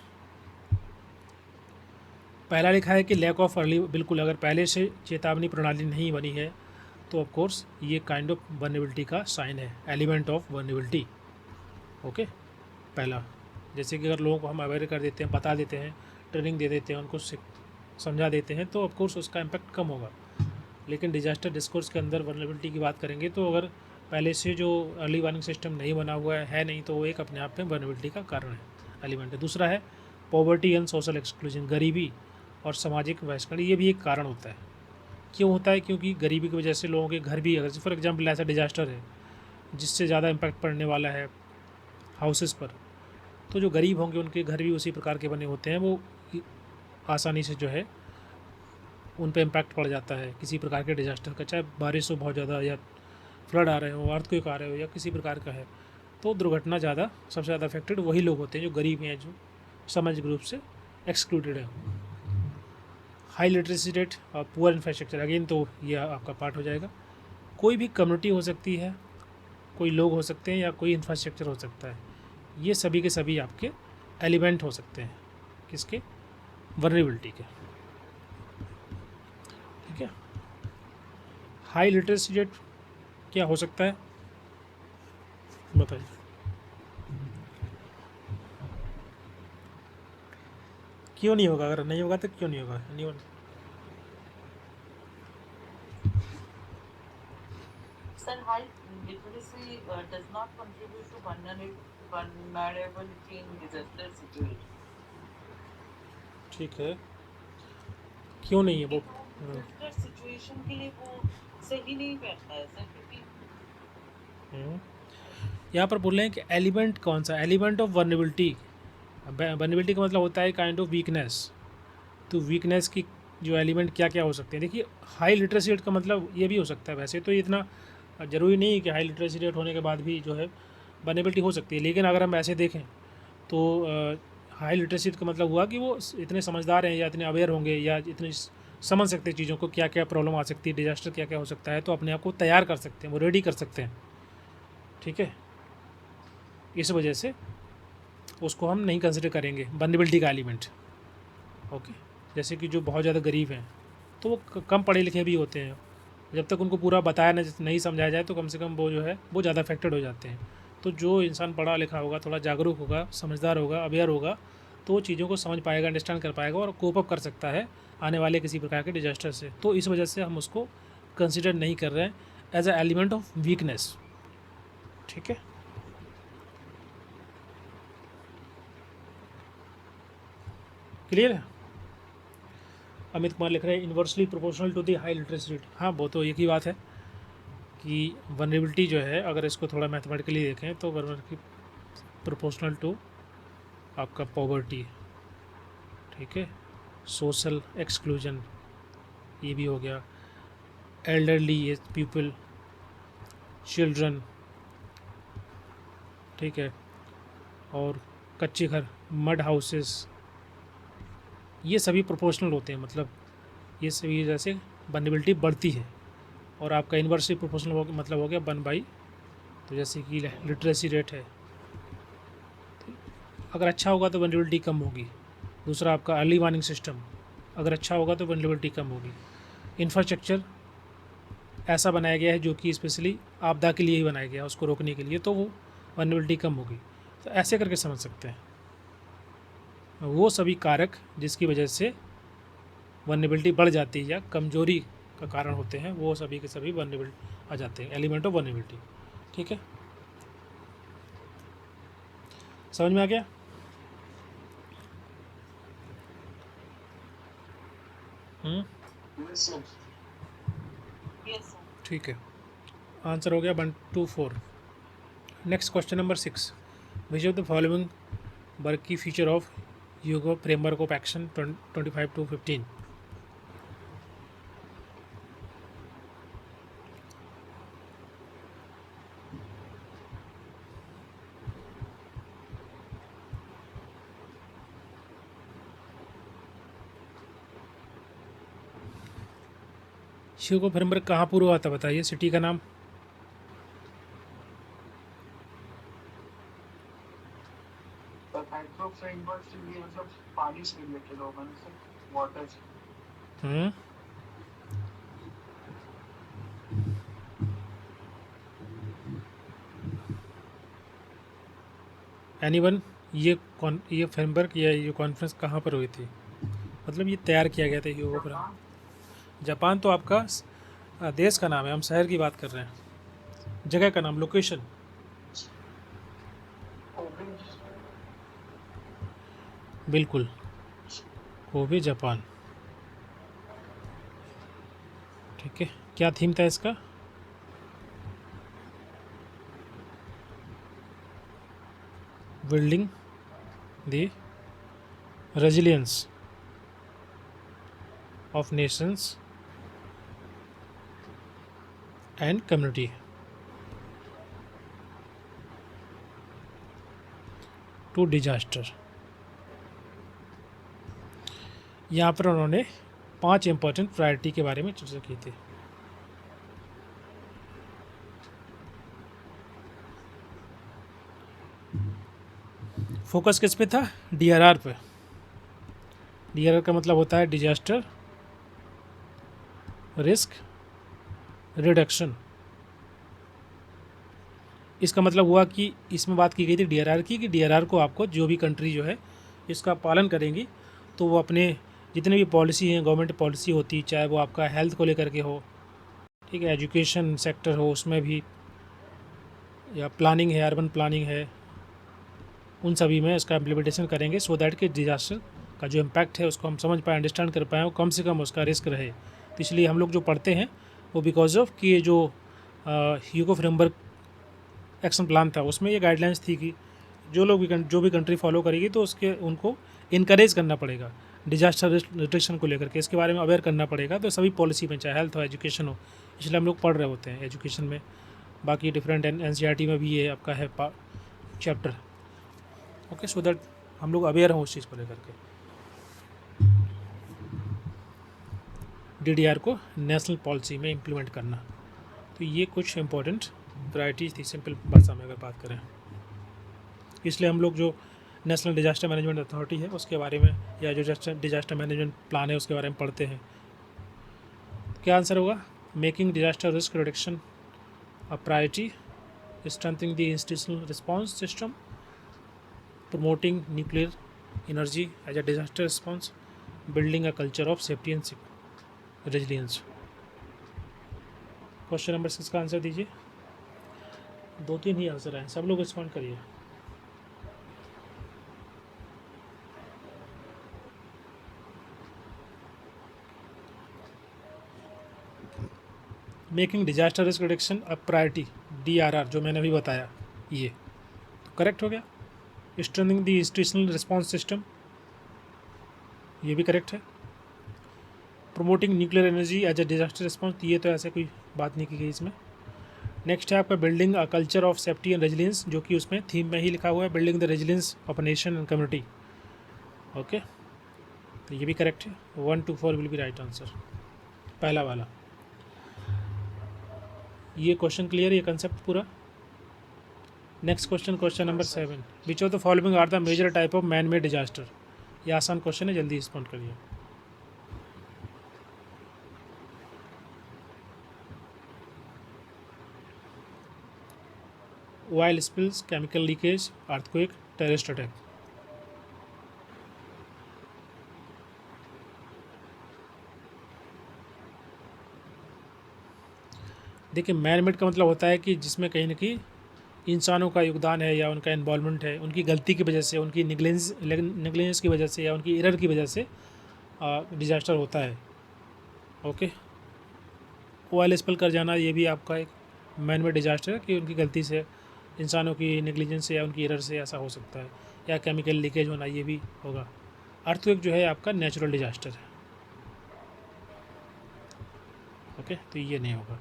पहला लिखा है कि लैक ऑफ अर्ली, बिल्कुल अगर पहले से चेतावनी प्रणाली नहीं बनी है तो ऑफ कोर्स ये काइंड ऑफ वल्नरेबिलिटी का साइन है, एलिमेंट ऑफ वल्नरेबिलिटी। ओके, पहला, जैसे कि अगर लोगों को हम अवेयर कर देते हैं, बता देते हैं, ट्रेनिंग दे देते हैं, उनको समझा देते हैं, तो ऑफ कोर्स उसका इम्पैक्ट कम होगा। लेकिन डिजास्टर डिस्कोर्स के अंदर वल्नरेबिलिटी की बात करेंगे तो अगर पहले से जो अर्ली वार्निंग सिस्टम नहीं बना हुआ है नहीं, तो वो एक अपने आप में वल्नरेबिलिटी का कारण है, एलिमेंट है। दूसरा है पॉवर्टी एंड सोशल एक्सक्लूजन, गरीबी और सामाजिक बहिष्करण, ये भी एक कारण होता है। क्यों होता है? क्योंकि गरीबी की वजह से लोगों के घर भी, अगर फॉर एग्जांपल ऐसा डिजास्टर है जिससे ज़्यादा इम्पैक्ट पड़ने वाला है हाउसेस पर, तो जो गरीब होंगे उनके घर भी उसी प्रकार के बने होते हैं, वो आसानी से जो है उन पे इम्पैक्ट पड़ जाता है किसी प्रकार के डिजास्टर का, चाहे बारिश हो बहुत ज़्यादा, या फ्लड आ रहे हो, अर्थक्वेक आ रहे हो, या किसी प्रकार का है, तो दुर्घटना ज़्यादा, सबसे ज़्यादा अफेक्टेड वही लोग होते हैं जो गरीब हैं, जो सामाजिक रूप से एक्सक्लूडेड है। हाई लिटरेसी रेट और पुअर इंफ्रास्ट्रक्चर, अगेन तो ये आपका पार्ट हो जाएगा। कोई भी कम्युनिटी हो सकती है, कोई लोग हो सकते हैं, या कोई इंफ्रास्ट्रक्चर हो सकता है, ये सभी के सभी आपके एलिमेंट हो सकते हैं किसके? वल्नरेबिलिटी के। ठीक है, हाई लिटरेसी रेट क्या हो सकता है बताइए। क्यों नहीं होगा? अगर नहीं होगा तो क्यों नहीं होगा? नहीं होगा।
Sir, high literacy does not contribute to vulnerability in disaster situation.
ठीक है, क्यों नहीं है वो?
डिजास्टर सिचुएशन के लिए वो सही नहीं बैठता है सर, क्योंकि
यहाँ पर बोल रहे हैं कि एलिमेंट कौन सा? Element of vulnerability. वल्नरेबिलिटी का मतलब होता है काइंड ऑफ वीकनेस। तो वीकनेस की जो एलिमेंट क्या क्या हो सकते हैं? देखिए, हाई लिटरेसी रेट का मतलब ये भी हो सकता है, वैसे तो इतना ज़रूरी नहीं है कि हाई लिटरेसी रेट होने के बाद भी जो है वल्नरेबिलिटी हो सकती है, लेकिन अगर हम ऐसे देखें तो हाई लिटरेसी का मतलब हुआ कि वो इतने समझदार हैं, या इतने अवेयर होंगे, या इतने समझ सकते हैं चीज़ों को, क्या क्या प्रॉब्लम आ सकती है, डिजास्टर क्या क्या हो सकता है, तो अपने आप को तैयार कर सकते हैं, वो रेडी कर सकते हैं। ठीक है, इस वजह से उसको हम नहीं कंसिडर करेंगे वल्नरेबिलिटी का एलिमेंट। ओके, जैसे कि जो बहुत ज़्यादा गरीब हैं तो वो कम पढ़े लिखे भी होते हैं, जब तक उनको पूरा बताया नहीं समझाया जाए तो कम से कम वो जो है वो ज़्यादा अफेक्टेड हो जाते हैं। तो जो इंसान पढ़ा लिखा होगा, थोड़ा जागरूक होगा, समझदार होगा, अवेयर होगा, तो वो चीज़ों को समझ पाएगा, अंडरस्टैंड कर पाएगा और कोप अप कर सकता है आने वाले किसी प्रकार के डिजास्टर से। तो इस वजह से हम उसको कंसिडर नहीं कर रहे हैं as a element of weakness. ठीक है, क्लियर है? अमित कुमार लिख रहे हैं inversely proportional to the high literacy rate. हाँ, वो तो एक ही बात है, कि वनरेबिलिटी जो है अगर इसको थोड़ा मैथमेटिकली देखें तो वनरेबिलिटी प्रोपोर्शनल टू आपका पॉवर्टी, ठीक है, सोशल एक्सक्लूजन ये भी हो गया, एल्डरली एज पीपल, चिल्ड्रन, ठीक है, और कच्चे घर, मड हाउसेस, ये सभी प्रोपोर्शनल होते हैं, मतलब ये सभी जैसे वनरेबिलिटी बढ़ती है। और आपका इन्वर्सली प्रोपोर्शनल मतलब हो गया 1/, तो जैसे कि लिटरेसी रेट है, अगर अच्छा होगा तो वनरेबिलिटी कम होगी। दूसरा आपका अर्ली वार्निंग सिस्टम अगर अच्छा होगा तो वनरेबिलिटी कम होगी। इंफ्रास्ट्रक्चर ऐसा बनाया गया है जो कि स्पेशली आपदा के लिए ही बनाया गया है, उसको रोकने के लिए, तो वो वनरेबिलिटी कम होगी। तो ऐसे करके समझ सकते हैं वो सभी कारक जिसकी वजह से वनरेबिलिटी बढ़ जाती है या कमजोरी का कारण होते हैं, वो सभी के सभी वनरेबिलिटी आ जाते हैं, एलिमेंट ऑफ वनरेबिलिटी। ठीक है, समझ में आ गया?
Yes, sir.
ठीक है, आंसर हो गया 1 to 4। Next question number 6, which of the following work key feature of Hyogo framework of action 25 to 15। Hyogo framework कहाँ पूरा हुआ था बताइए, सिटी का नाम?
हाइड्रो फ्रेमवर्क से ये मतलब पानी से रिलेटेड होगा ना सर, वाटर से।
एनीवन, ये फ्रेमवर्क या ये कॉन्फ्रेंस कहाँ पर हुई थी, मतलब ये तैयार किया गया था ह्यूगो फ्रेमवर्क? जापान तो आपका देश का नाम है, हम शहर की बात कर रहे हैं, जगह का नाम, लोकेशन। बिल्कुल, कोबे जापान। ठीक है, क्या थीम था इसका? Building the resilience of nations and community to disaster. यहाँ पर उन्होंने 5 इम्पोर्टेंट प्रायोरिटी के बारे में चर्चा की थी। फोकस किस पे था? डीआरआर पे। डीआरआर का मतलब होता है डिजास्टर रिस्क रिडक्शन। इसका मतलब हुआ कि इसमें बात की गई थी डीआरआर की, कि डीआरआर को आपको जो भी कंट्री जो है इसका पालन करेंगी तो वो अपने जितने भी पॉलिसी हैं, गवर्नमेंट पॉलिसी होती है, चाहे वो आपका हेल्थ को लेकर के हो, ठीक है, एजुकेशन सेक्टर हो उसमें भी, या प्लानिंग है, अर्बन प्लानिंग है, उन सभी में इसका इम्प्लीमेंटेशन करेंगे सो दैट कि डिजास्टर का जो इम्पैक्ट है उसको हम समझ पाएँ, अंडरस्टैंड कर पाएँ, और कम से कम उसका रिस्क रहे। तो इसलिए हम लोग जो पढ़ते हैं वो बिकॉज ऑफ कि ये जो ह्यूगो फ्रेमवर्क एक्शन प्लान था उसमें ये गाइडलाइंस थी कि जो भी कंट्री फॉलो करेगी तो उसके उनको इनकरेज करना पड़ेगा डिजास्टर रिडक्शन को लेकर के, इसके बारे में अवेयर करना पड़ेगा। तो सभी पॉलिसी में, चाहे हेल्थ हो, एजुकेशन हो, इसलिए हम लोग पढ़ रहे होते हैं एजुकेशन में। बाकी डिफरेंट एनसीईआरटी में भी ये आपका है चैप्टर, ओके, सो दैट हम लोग अवेयर हों उस चीज़ को लेकर के। डीडीआर को नेशनल पॉलिसी में इम्प्लीमेंट करना, तो ये कुछ इम्पोर्टेंट प्रायोरिटीज़ थी, सिंपल भाषा में अगर बात करें। इसलिए हम लोग जो नेशनल डिजास्टर मैनेजमेंट अथॉरिटी है उसके बारे में, या जो डिजास्टर मैनेजमेंट प्लान है उसके बारे में पढ़ते हैं। क्या आंसर होगा? Making disaster risk reduction a priority, strengthening the institutional response system, promoting nuclear energy as a disaster response, building a culture of safety and resilience। Question number 6 का answer दीजिए। 2-3 ही आंसर हैं, सब लोग रिस्पॉन्ड करिए। Making disaster risk reduction a priority, DRR, जो मैंने अभी बताया, ये तो करेक्ट हो गया। Strengthening the institutional response system, ये भी करेक्ट है। Promoting nuclear energy as a disaster response, ये तो ऐसे कोई बात नहीं की गई इसमें। नेक्स्ट है आपका building a culture of safety and resilience, जो कि उसमें थीम में ही लिखा हुआ है, building the resilience of a nation and community. Okay, तो ये भी करेक्ट है। 1 to 4 will be right answer, पहला वाला। ये क्वेश्चन क्लियर, ये कंसेप्ट पूरा। Next question, question number 7, which of the following are the major type of man made disaster. ये आसान क्वेश्चन है, जल्दी रिस्पॉन्ड करिए। Oil spills, chemical leakage, earthquake, terrorist attack. देखिए, मैन मेड का मतलब होता है कि जिसमें कहीं ना कहीं इंसानों का योगदान है या उनका इन्वॉल्वमेंट है, उनकी गलती की वजह से, उनकी निगलेंस की वजह से या उनकी एरर की वजह से डिजास्टर होता है। ओके, ऑयल स्पिल कर जाना ये भी आपका एक मैन मेड डिजास्टर है कि उनकी गलती से, इंसानों की नेग्लिजेंस से या उनकी एरर से ऐसा हो सकता है। या केमिकल लीकेज होना, ये भी होगा। अर्थक्वेक जो है आपका नेचुरल डिजास्टर है। ओके, तो ये नहीं होगा।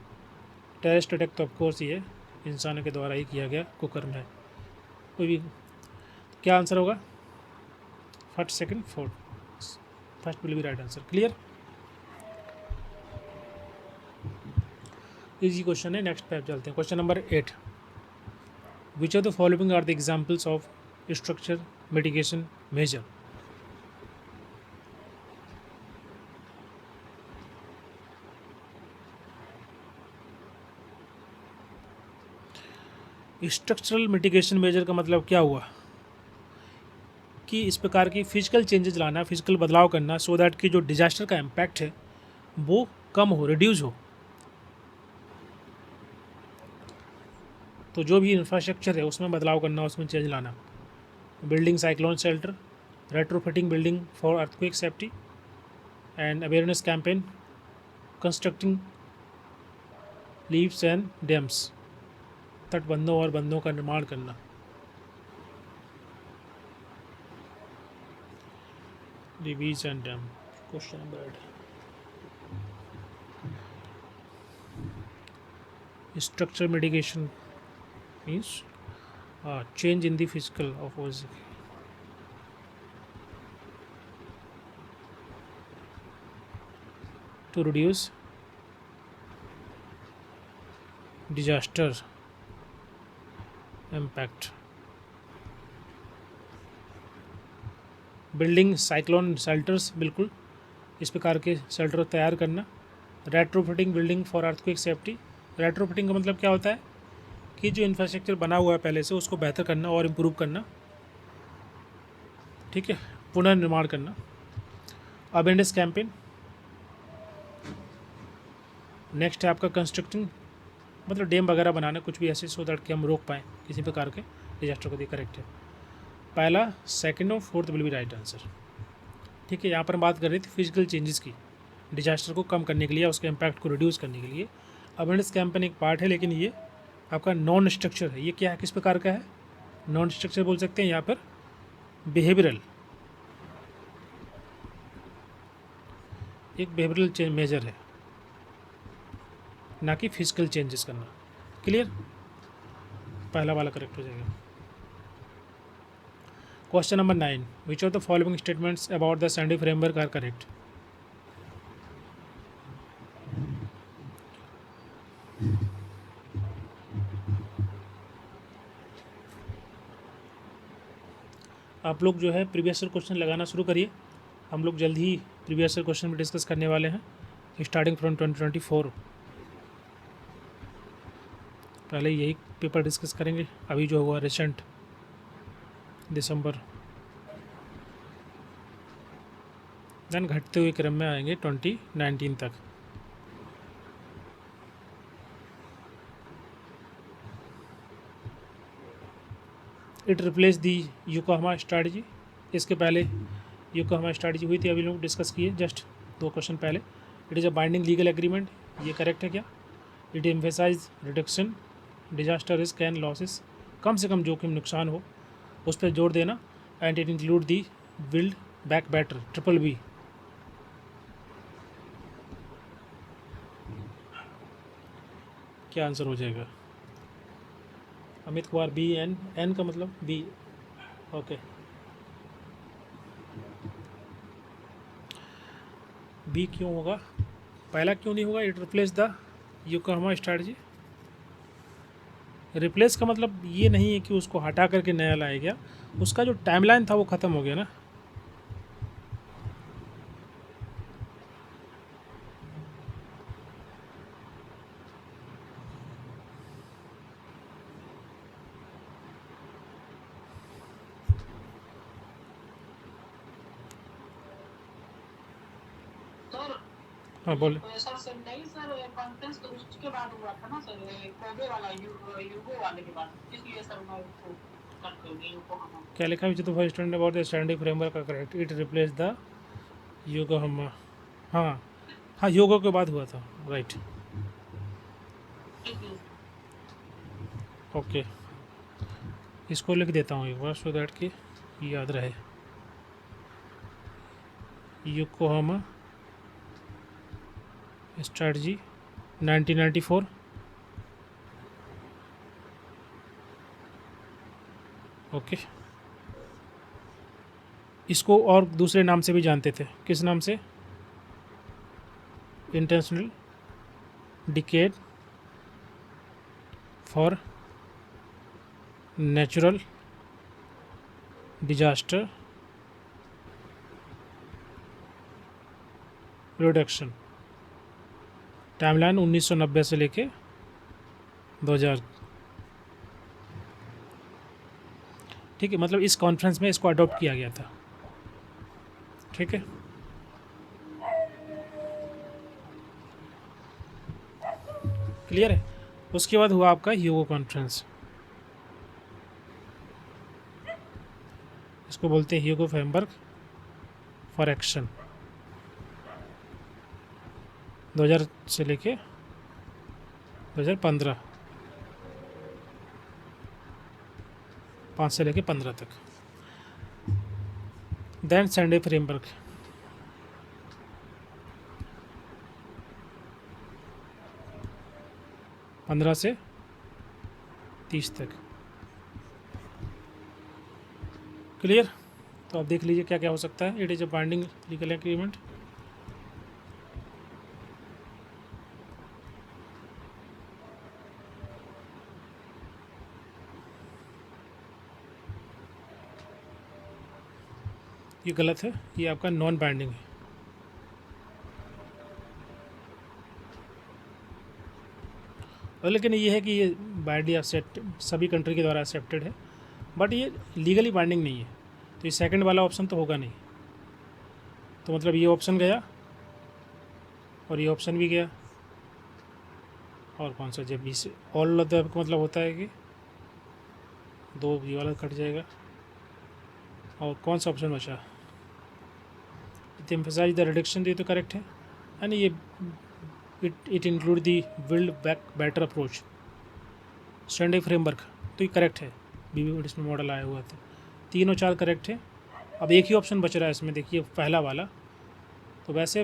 टेररिस्ट अटैक तो ऑफकोर्स ये इंसानों के द्वारा ही किया गया, कुकर्म है। कोई भी, क्या आंसर होगा? First, second, fourth, first will be right answer. Clear, easy question है। नेक्स्ट पे आप चलते हैं। Question number 8, which of the following are the examples of structure mitigation measure. Structural mitigation measure का मतलब क्या हुआ कि इस प्रकार की फिजिकल चेंजेस लाना, फिजिकल बदलाव करना, सो दैट कि जो डिजास्टर का इम्पैक्ट है वो कम हो, रिड्यूस हो। तो जो भी इंफ्रास्ट्रक्चर है उसमें बदलाव करना, उसमें चेंज लाना। Building cyclone shelter, retrofitting building for earthquake safety and awareness campaign, constructing leaves and dams, तटबंधों और बंधों का निर्माण करना। Leaves and dam, question number 8। Structure mitigation means change in the physical of to reduce disaster impact. Building cyclone shelters, बिल्कुल इस प्रकार के shelter तैयार करना। Retrofitting building for earthquake safety, retrofitting का मतलब क्या होता है कि जो इंफ्रास्ट्रक्चर बना हुआ है पहले से उसको बेहतर करना और इम्प्रूव करना, ठीक है, पुनर्निर्माण करना। अवेयरनेस कैंपेन, नेक्स्ट है आपका कंस्ट्रक्टिंग, मतलब डैम वगैरह बनाना, कुछ भी ऐसे, सो दैट कि हम रोक पाएँ किसी प्रकार के डिजास्टर को। दी करेक्ट है, पहला, सेकंड और fourth will be right answer. ठीक है, यहाँ पर हम बात कर रही थी फिजिकल चेंजेस की, डिजास्टर को कम करने के लिए, उसके इम्पैक्ट को रिड्यूस करने के लिए। अवेयरनेस कैंपेन एक पार्ट है, लेकिन ये आपका नॉन स्ट्रक्चर है। ये क्या है, किस प्रकार का है? नॉन स्ट्रक्चर बोल सकते हैं यहाँ पर, बिहेवियरल, एक बिहेवियरल चेंज मेजर है, ना कि फिजिकल चेंजेस करना। क्लियर, पहला वाला करेक्ट हो जाएगा। Question number 9, which of the following statements about the Sendai framework are correct. आप लोग जो है प्रीवियस ईयर क्वेश्चन लगाना शुरू करिए। हम लोग जल्द ही प्रीवियस ईयर क्वेश्चन भी डिस्कस करने वाले हैं, स्टार्टिंग फ्रॉम 2024। पहले यही पेपर डिस्कस करेंगे, अभी जो हुआ रिसेंट दिसंबर, देन घटते हुए क्रम में आएंगे 2019 तक। It replace the Yokohama strategy, इसके पहले योकोहामा स्ट्रैटेजी हुई थी, अभी लोग डिस्कस किए जस्ट 2 क्वेश्चन पहले। It is a binding legal agreement, ये करेक्ट है क्या? It emphasise reduction disaster risk and losses, कम से कम जोखिम नुकसान हो उस पर जोर देना। And it include the build back better, triple B. क्या आंसर हो जाएगा? Amit Kumar B. N, N का मतलब बी। ओके, बी क्यों होगा? पहला क्यों नहीं होगा? It replace the Yokohama strategy. Replace का मतलब ये नहीं है कि उसको हटा करके नया लाया गया, उसका जो टाइमलाइन था वो ख़त्म हो गया ना।
सर
हाँ बोले।
सर नहीं सर, कॉन्फ्रेंस तो उसके बाद हुआ था ना सर, कोबे वाला यूगो वाले के बाद, इसलिए सर मैं उसको करते हुए योकोहामा।
क्या लिखा है? तो first stand about the standing framework का correct, it replace the Yokohama. हाँ हाँ, योगो के बाद हुआ था, राइट। ओके, इसको लिख देता हूँ एक बार सो दैट कि याद रहे। Yokohama strategy 1994। ओके, इसको और दूसरे नाम से भी जानते थे। किस नाम से? International decade for natural disaster reduction. Timeline 1990 से लेके 2000। ठीक है, मतलब इस कॉन्फ्रेंस में इसको अडॉप्ट किया गया था। ठीक है, क्लियर है? उसके बाद हुआ आपका ह्यूगो कॉन्फ्रेंस, इसको बोलते हैं ह्यूगो फ्रेमवर्क फॉर एक्शन। 2000 से लेके 2015, 5 से लेके 15 तक। देन सैंडे फ्रेमवर्क, पंद्रह से 30 तक। क्लियर? तो आप देख लीजिए क्या क्या हो सकता है। It is a binding legal agreement. ये गलत है, ये आपका नॉन बाइंडिंग है। और लेकिन ये है कि ये बाइंडिंग एक्सेप्ट सभी कंट्री के द्वारा एक्सेप्टेड है, बट ये लीगली बाइंडिंग नहीं है। तो ये सेकंड वाला ऑप्शन तो होगा नहीं। तो मतलब ये ऑप्शन गया और ये ऑप्शन भी गया। और कौन सा? जब इसे ऑल ऑफ द का मतलब होता है कि दो, ये वाला कट जाएगा। और कौन सा ऑप्शन बचा? इट एम्फसाइज द रिडक्शन, ये तो करेक्ट है। यानी ये it include the build back better approach standing framework, तो ये करेक्ट है। बीबी इसमें मॉडल आया हुआ था। 3 और 4 करेक्ट है। अब एक ही ऑप्शन बच रहा है इसमें, देखिए पहला वाला। तो वैसे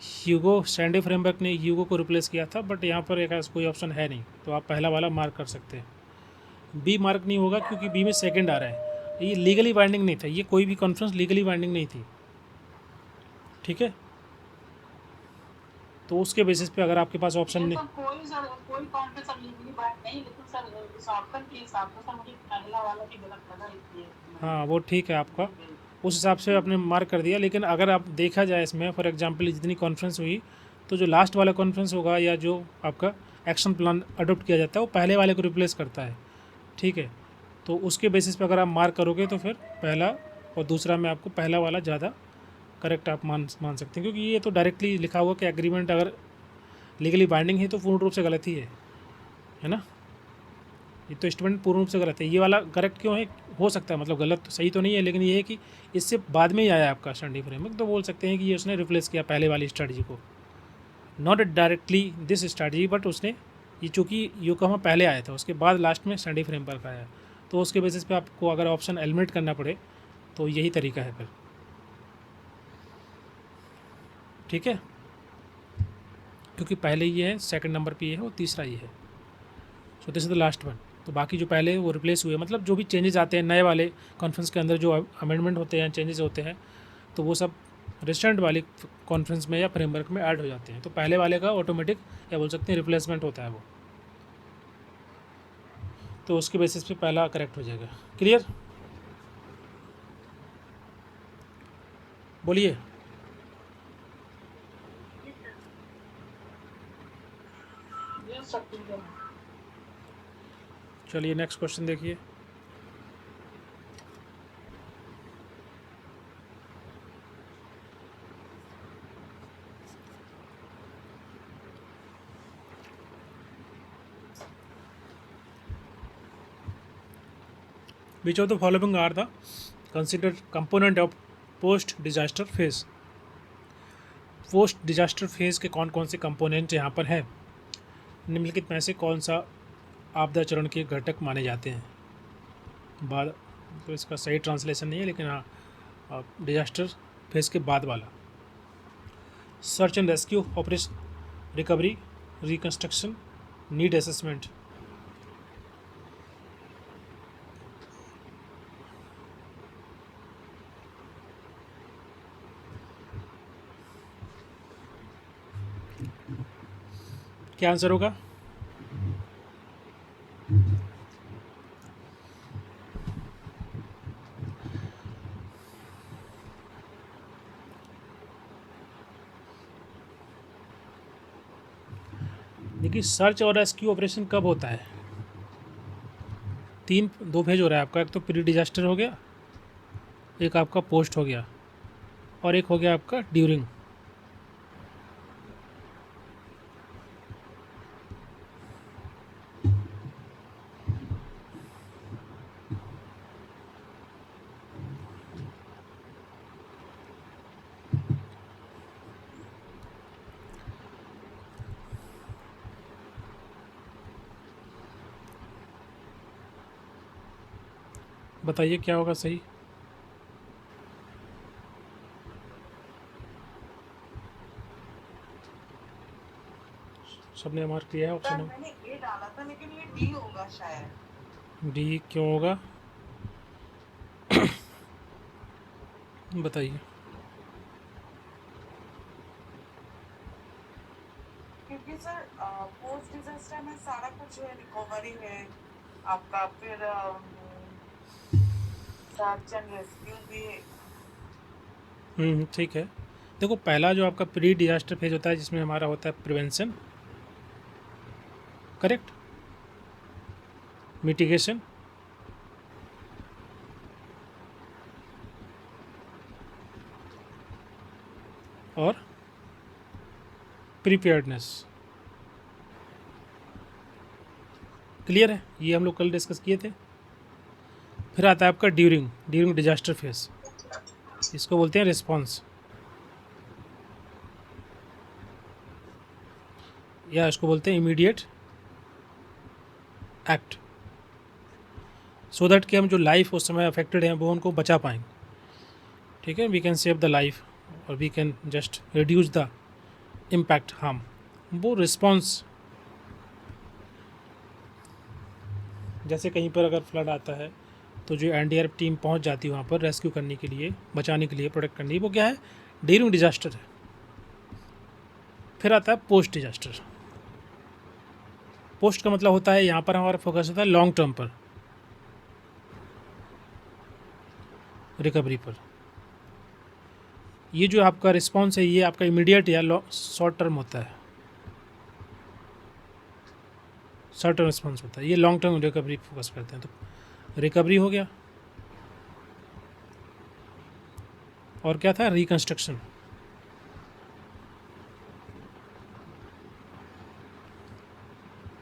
ह्यूगो स्टैंडिंग फ्रेमवर्क ने ह्यूगो को रिप्लेस किया था, बट यहाँ पर एक कोई ऑप्शन है नहीं, तो आप पहला वाला मार्क कर सकते हैं। बी मार्क नहीं होगा क्योंकि बी में सेकंड आ रहा है। ये लीगली बाइंडिंग नहीं था, ये कोई भी कॉन्फ्रेंस लीगली बाइंडिंग नहीं थी। ठीक है, तो उसके बेसिस पे अगर आपके पास ऑप्शन नहीं,
कोई कॉन्फ्रेंस सर लीगली बात नहीं, लेकिन सर इस ऑप्शन के हिसाब से सर मुझे पहला वाला भी गलत लगा, इसलिए
हाँ वो ठीक है आपका, उस हिसाब से आपने मार्क कर दिया। लेकिन अगर आप देखा जाए इसमें फॉर एग्जांपल जितनी कॉन्फ्रेंस हुई, तो जो लास्ट वाला कॉन्फ्रेंस होगा या जो आपका एक्शन प्लान अडोप्ट किया जाता है वो पहले वाले को रिप्लेस करता है। ठीक है, तो उसके बेसिस पे अगर आप मार्क करोगे तो फिर पहला और दूसरा में आपको पहला वाला ज़्यादा करेक्ट आप मान सकते हैं, क्योंकि ये तो डायरेक्टली लिखा हुआ कि एग्रीमेंट अगर लीगली बाइंडिंग है तो पूर्ण रूप से गलत ही है ना। ये तो स्टेटमेंट पूर्ण रूप से गलत है। ये वाला करेक्ट क्यों है? हो सकता है, मतलब गलत तो सही तो नहीं है, लेकिन ये है कि इससे बाद में ही आया आपका स्टैंडिंग फ्रेमवर्क, तो बोल सकते हैं कि ये उसने रिप्लेस किया पहले वाली स्ट्रेटजी को, not directly this strategy, but उसने ये चूँकि योकोहामा पहले आया था, उसके बाद लास्ट में सैंडी फ्रेमवर्क आया, तो उसके बेसिस पे आपको अगर ऑप्शन एलिमिनेट करना पड़े तो यही तरीका है फिर। ठीक है, क्योंकि पहले ये है, सेकंड नंबर पे ये है और तीसरा ये है। So this is the last one. तो बाकी जो पहले वो रिप्लेस हुए, मतलब जो भी चेंजेस आते हैं नए वाले कॉन्फ्रेंस के अंदर, जो अमेंडमेंट होते हैं, चेंजेस होते हैं, तो वो सब रेस्टेंट वाली कॉन्फ्रेंस में या फ्रेमवर्क में ऐड हो जाते हैं। तो पहले वाले का ऑटोमेटिक या बोल सकते हैं रिप्लेसमेंट होता है वो, तो उसके बेसिस पे पहला करेक्ट हो जाएगा। क्लियर? बोलिए।
ये सब ठीक है।
चलिए नेक्स्ट क्वेश्चन देखिए। Which of the following are the considered component of post disaster phase? Post disaster phase के कौन कौन से कंपोनेंट यहाँ पर हैं? निम्नलिखित में से कौन सा आपदा चरण के घटक माने जाते हैं? बाद, तो इसका सही ट्रांसलेशन नहीं है, लेकिन हाँ डिजास्टर फेज़ के बाद वाला। Search and rescue operation, recovery, reconstruction, need assessment. क्या आंसर होगा? देखिए, सर्च और रेस्क्यू ऑपरेशन कब होता है? दो फेज हो रहा है आपका। एक तो प्री डिजास्टर हो गया, एक आपका पोस्ट हो गया, और एक हो गया आपका ड्यूरिंग। बताइए क्या होगा सही? सबने मार्क किया है
सर
ऑप्शन
मैंने ए डाला था, लेकिन ये डी होगा शायद।
डी। क्यों होगा बताइए।
क्योंकि सर पोस्ट डिजास्टर में सारा कुछ है, रिकवरी है आपका, फिर सर्च एंड रेस्क्यू भी है।
ठीक है। देखो, पहला जो आपका प्री डिजास्टर फेज होता है, जिसमें हमारा होता है प्रिवेंशन, करेक्ट, मिटिगेशन, और प्रिपेयर्डनेस। क्लियर है? ये हम लोग कल डिस्कस किए थे। फिर आता है आपका ड्यूरिंग डिजास्टर फेज, इसको बोलते हैं रिस्पॉन्स, या इसको बोलते हैं इमीडिएट एक्ट, सो दैट कि हम जो लाइफ उस समय अफेक्टेड हैं वो उनको बचा पाएंगे। ठीक है, we can save the life और we can just reduce the impact harm. वो रिस्पॉन्स, जैसे कहीं पर अगर फ्लड आता है तो जो एनडीआरएफ टीम पहुंच जाती है वहाँ पर रेस्क्यू करने के लिए, बचाने के लिए, प्रोटेक्ट करने के लिए, वो क्या है? ड्यूरिंग डिजास्टर है। फिर आता है पोस्ट डिजास्टर। पोस्ट का मतलब होता है, यहाँ पर हमारा फोकस होता है लॉन्ग टर्म पर, रिकवरी पर। ये जो आपका रिस्पॉन्स है, ये आपका इमीडिएट या शॉर्ट टर्म होता है, शॉर्ट टर्म रिस्पॉन्स होता है। ये लॉन्ग टर्म रिकवरी फोकस करते हैं। तो रिकवरी हो गया, और क्या था? रिकंस्ट्रक्शन।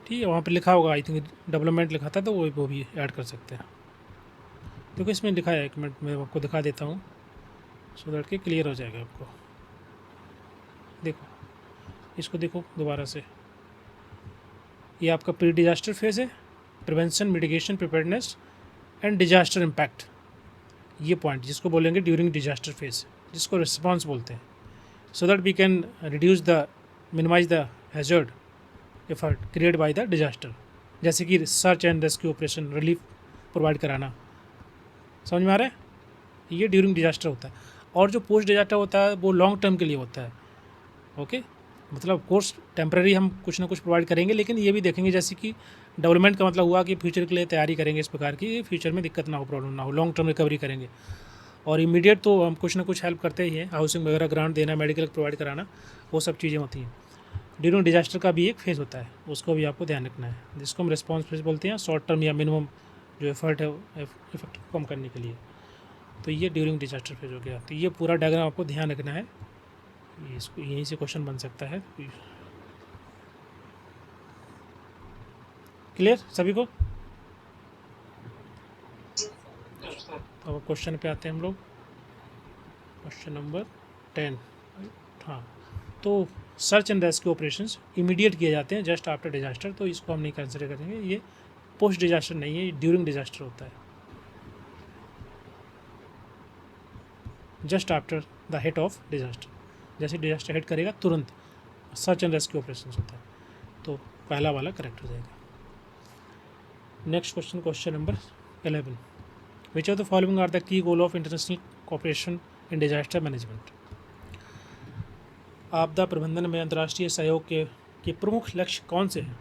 ठीक है, वहाँ पे लिखा होगा, आई थिंक डेवलपमेंट लिखा था, तो वो भी ऐड कर सकते हैं। देखो इसमें लिखा है, एक मिनट मैं आपको दिखा देता हूँ, सो दैट कि क्लियर हो जाएगा आपको। देखो इसको देखो दोबारा से, ये आपका प्री डिजास्टर फेज़ है, prevention, mitigation, preparedness and disaster impact, ये पॉइंट जिसको बोलेंगे ड्यूरिंग डिजास्टर फेज, जिसको रिस्पॉन्स बोलते हैं, so that we can reduce the minimise the hazard effort create by the disaster, जैसे कि search and rescue operation, relief provide कराना। समझ में आ रहा है? ये ड्यूरिंग डिजास्टर होता है। और जो पोस्ट डिजास्टर होता है वो लॉन्ग टर्म के लिए होता है। ओके, मतलब कोर्स टेम्प्रेरी हम कुछ ना कुछ प्रोवाइड करेंगे, लेकिन ये भी देखेंगे जैसे कि डेवलपमेंट का मतलब हुआ कि फ्यूचर के लिए तैयारी करेंगे इस प्रकार की, फ्यूचर में दिक्कत ना हो, प्रॉब्लम ना हो, लॉन्ग टर्म रिकवरी करेंगे। और इमीडिएट तो हम कुछ ना कुछ हेल्प करते ही हैं, हाउसिंग वगैरह ग्रांट देना, मेडिकल प्रोवाइड कराना, वो सब चीज़ें होती हैं। ड्यूरिंग डिजास्टर का भी एक फेज़ होता है, उसको भी आपको ध्यान रखना है, जिसको हम रिस्पॉन्स फेज बोलते हैं, शॉर्ट टर्म या मिनिमम जो एफर्ट है इफेक्ट को कम करने के लिए। तो ये ड्यूरिंग डिजास्टर फेज हो गया। तो ये पूरा डायग्राम आपको ध्यान रखना है, इसको यहीं से क्वेश्चन बन सकता है। क्लियर सभी को? तो अब क्वेश्चन पे आते हैं हम लोग, क्वेश्चन नंबर 10। हाँ, तो search and rescue operations immediate किए जाते हैं जस्ट आफ्टर डिजास्टर, तो इसको हम नहीं कंसिडर करेंगे, ये पोस्ट डिजास्टर नहीं है, ये ड्यूरिंग डिजास्टर होता है, just after the hit of disaster. जैसे डिजास्टर हिट करेगा तुरंत सर्च एंड रेस्क्यू ऑपरेशंस होता है, तो पहला वाला करेक्ट हो जाएगा। Next question, question number 11, which of the following are the key goal of international cooperation in disaster management. आपदा प्रबंधन में अंतर्राष्ट्रीय सहयोग के प्रमुख लक्ष्य कौन से हैं?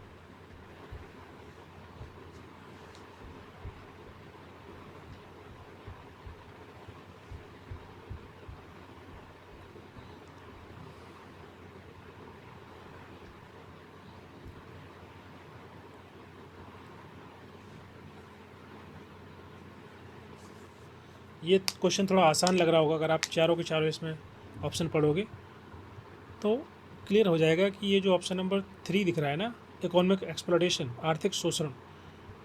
ये क्वेश्चन थोड़ा आसान लग रहा होगा, अगर आप चारों के चारों इसमें ऑप्शन पढ़ोगे तो क्लियर हो जाएगा कि ये जो ऑप्शन नंबर 3 दिख रहा है ना, इकोनॉमिक एक्सप्लॉयटेशन, आर्थिक शोषण,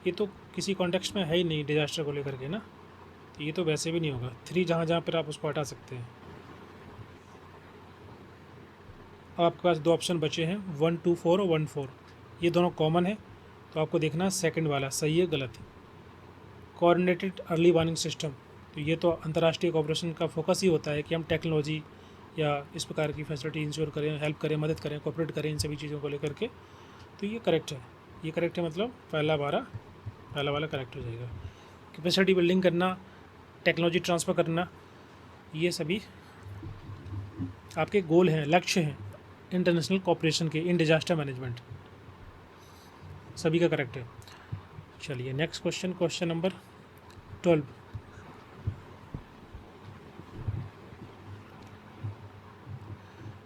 ये तो किसी कॉन्टेक्स्ट में है ही नहीं डिजास्टर को लेकर के ना, तो ये तो वैसे भी नहीं होगा। 3 जहाँ जहाँ पर आप उसको हटा सकते हैं। अब आपके पास 2 ऑप्शन बचे हैं, 1, 2, 4 और 1, 4, ये दोनों कॉमन है, तो आपको देखना है सेकंड वाला सही है गलत है। कोऑर्डिनेटेड अर्ली वार्निंग सिस्टम, तो ये तो अंतर्राष्ट्रीय कोऑपरेशन का फोकस ही होता है कि हम टेक्नोलॉजी या इस प्रकार की फैसिलिटी इंश्योर करें, हेल्प करें, मदद करें, कोऑपरेट करें इन सभी चीज़ों को लेकर के, तो ये करेक्ट है। ये करेक्ट है, मतलब पहला वाला करेक्ट हो जाएगा। कैपेसिटी बिल्डिंग करना, टेक्नोलॉजी ट्रांसफ़र करना, ये सभी आपके गोल हैं, लक्ष्य हैं इंटरनेशनल कोऑपरेशन के इन डिजास्टर मैनेजमेंट, सभी का करेक्ट है। चलिए next question, question number 12,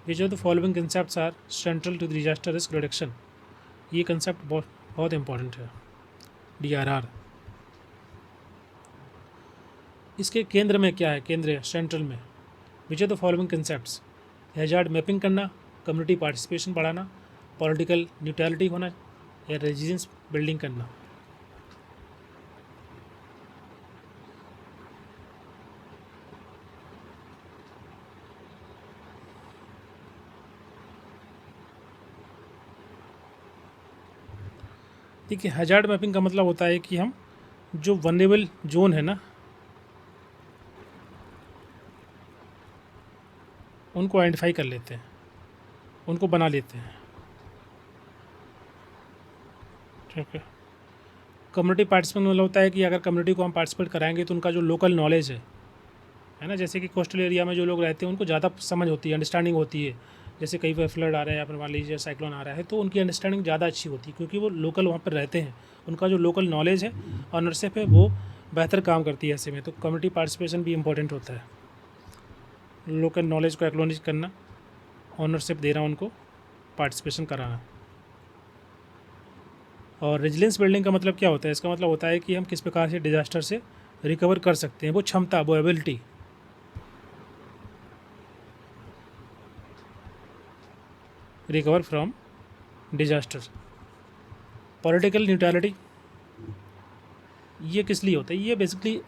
which of the following concepts are central to the disaster risk reduction. ये कंसेप्ट बहुत इंपॉर्टेंट है, DRR। इसके केंद्र में क्या है, केंद्र सेंट्रल में विच of the following concepts, hazard mapping करना, कम्युनिटी पार्टिसिपेशन बढ़ाना, पॉलिटिकल न्यूट्रलिटी होना या रेजिलियंस बिल्डिंग करना। देखिए, हैजार्ड मैपिंग का मतलब होता है कि हम जो वनरेबल जोन है ना, उनको आइडेंटिफाई कर लेते हैं, उनको बना लेते हैं, ठीक है। कम्युनिटी पार्टिसिपेशन मतलब होता है कि अगर कम्युनिटी को हम पार्टिसिपेट कराएंगे तो उनका जो लोकल नॉलेज है ना, जैसे कि कोस्टल एरिया में जो लोग रहते हैं उनको ज़्यादा समझ होती है, अंडरस्टैंडिंग होती है। जैसे कई बार फ्लड आ रहा है या फिर मान लीजिए साइक्लोन आ रहा है, तो उनकी अंडरस्टैंडिंग ज़्यादा अच्छी होती है, क्योंकि वो लोकल वहाँ पर रहते हैं, उनका जो लोकल नॉलेज है, ऑनरशिप है, वो बेहतर काम करती है ऐसे में। तो कम्युनिटी पार्टिसिपेशन भी इम्पोर्टेंट होता है, लोकल नॉलेज को एक्नॉलेज करना, ऑनरशिप देना, उनको पार्टिसिपेशन कराना। और रेजिलियंस बिल्डिंग का मतलब क्या होता है, इसका मतलब होता है कि हम किस प्रकार से डिजास्टर से रिकवर कर सकते हैं, वो क्षमता, वो ability. Recover from disaster. Political neutrality, ये किस लिए होता है, ये बेसिकली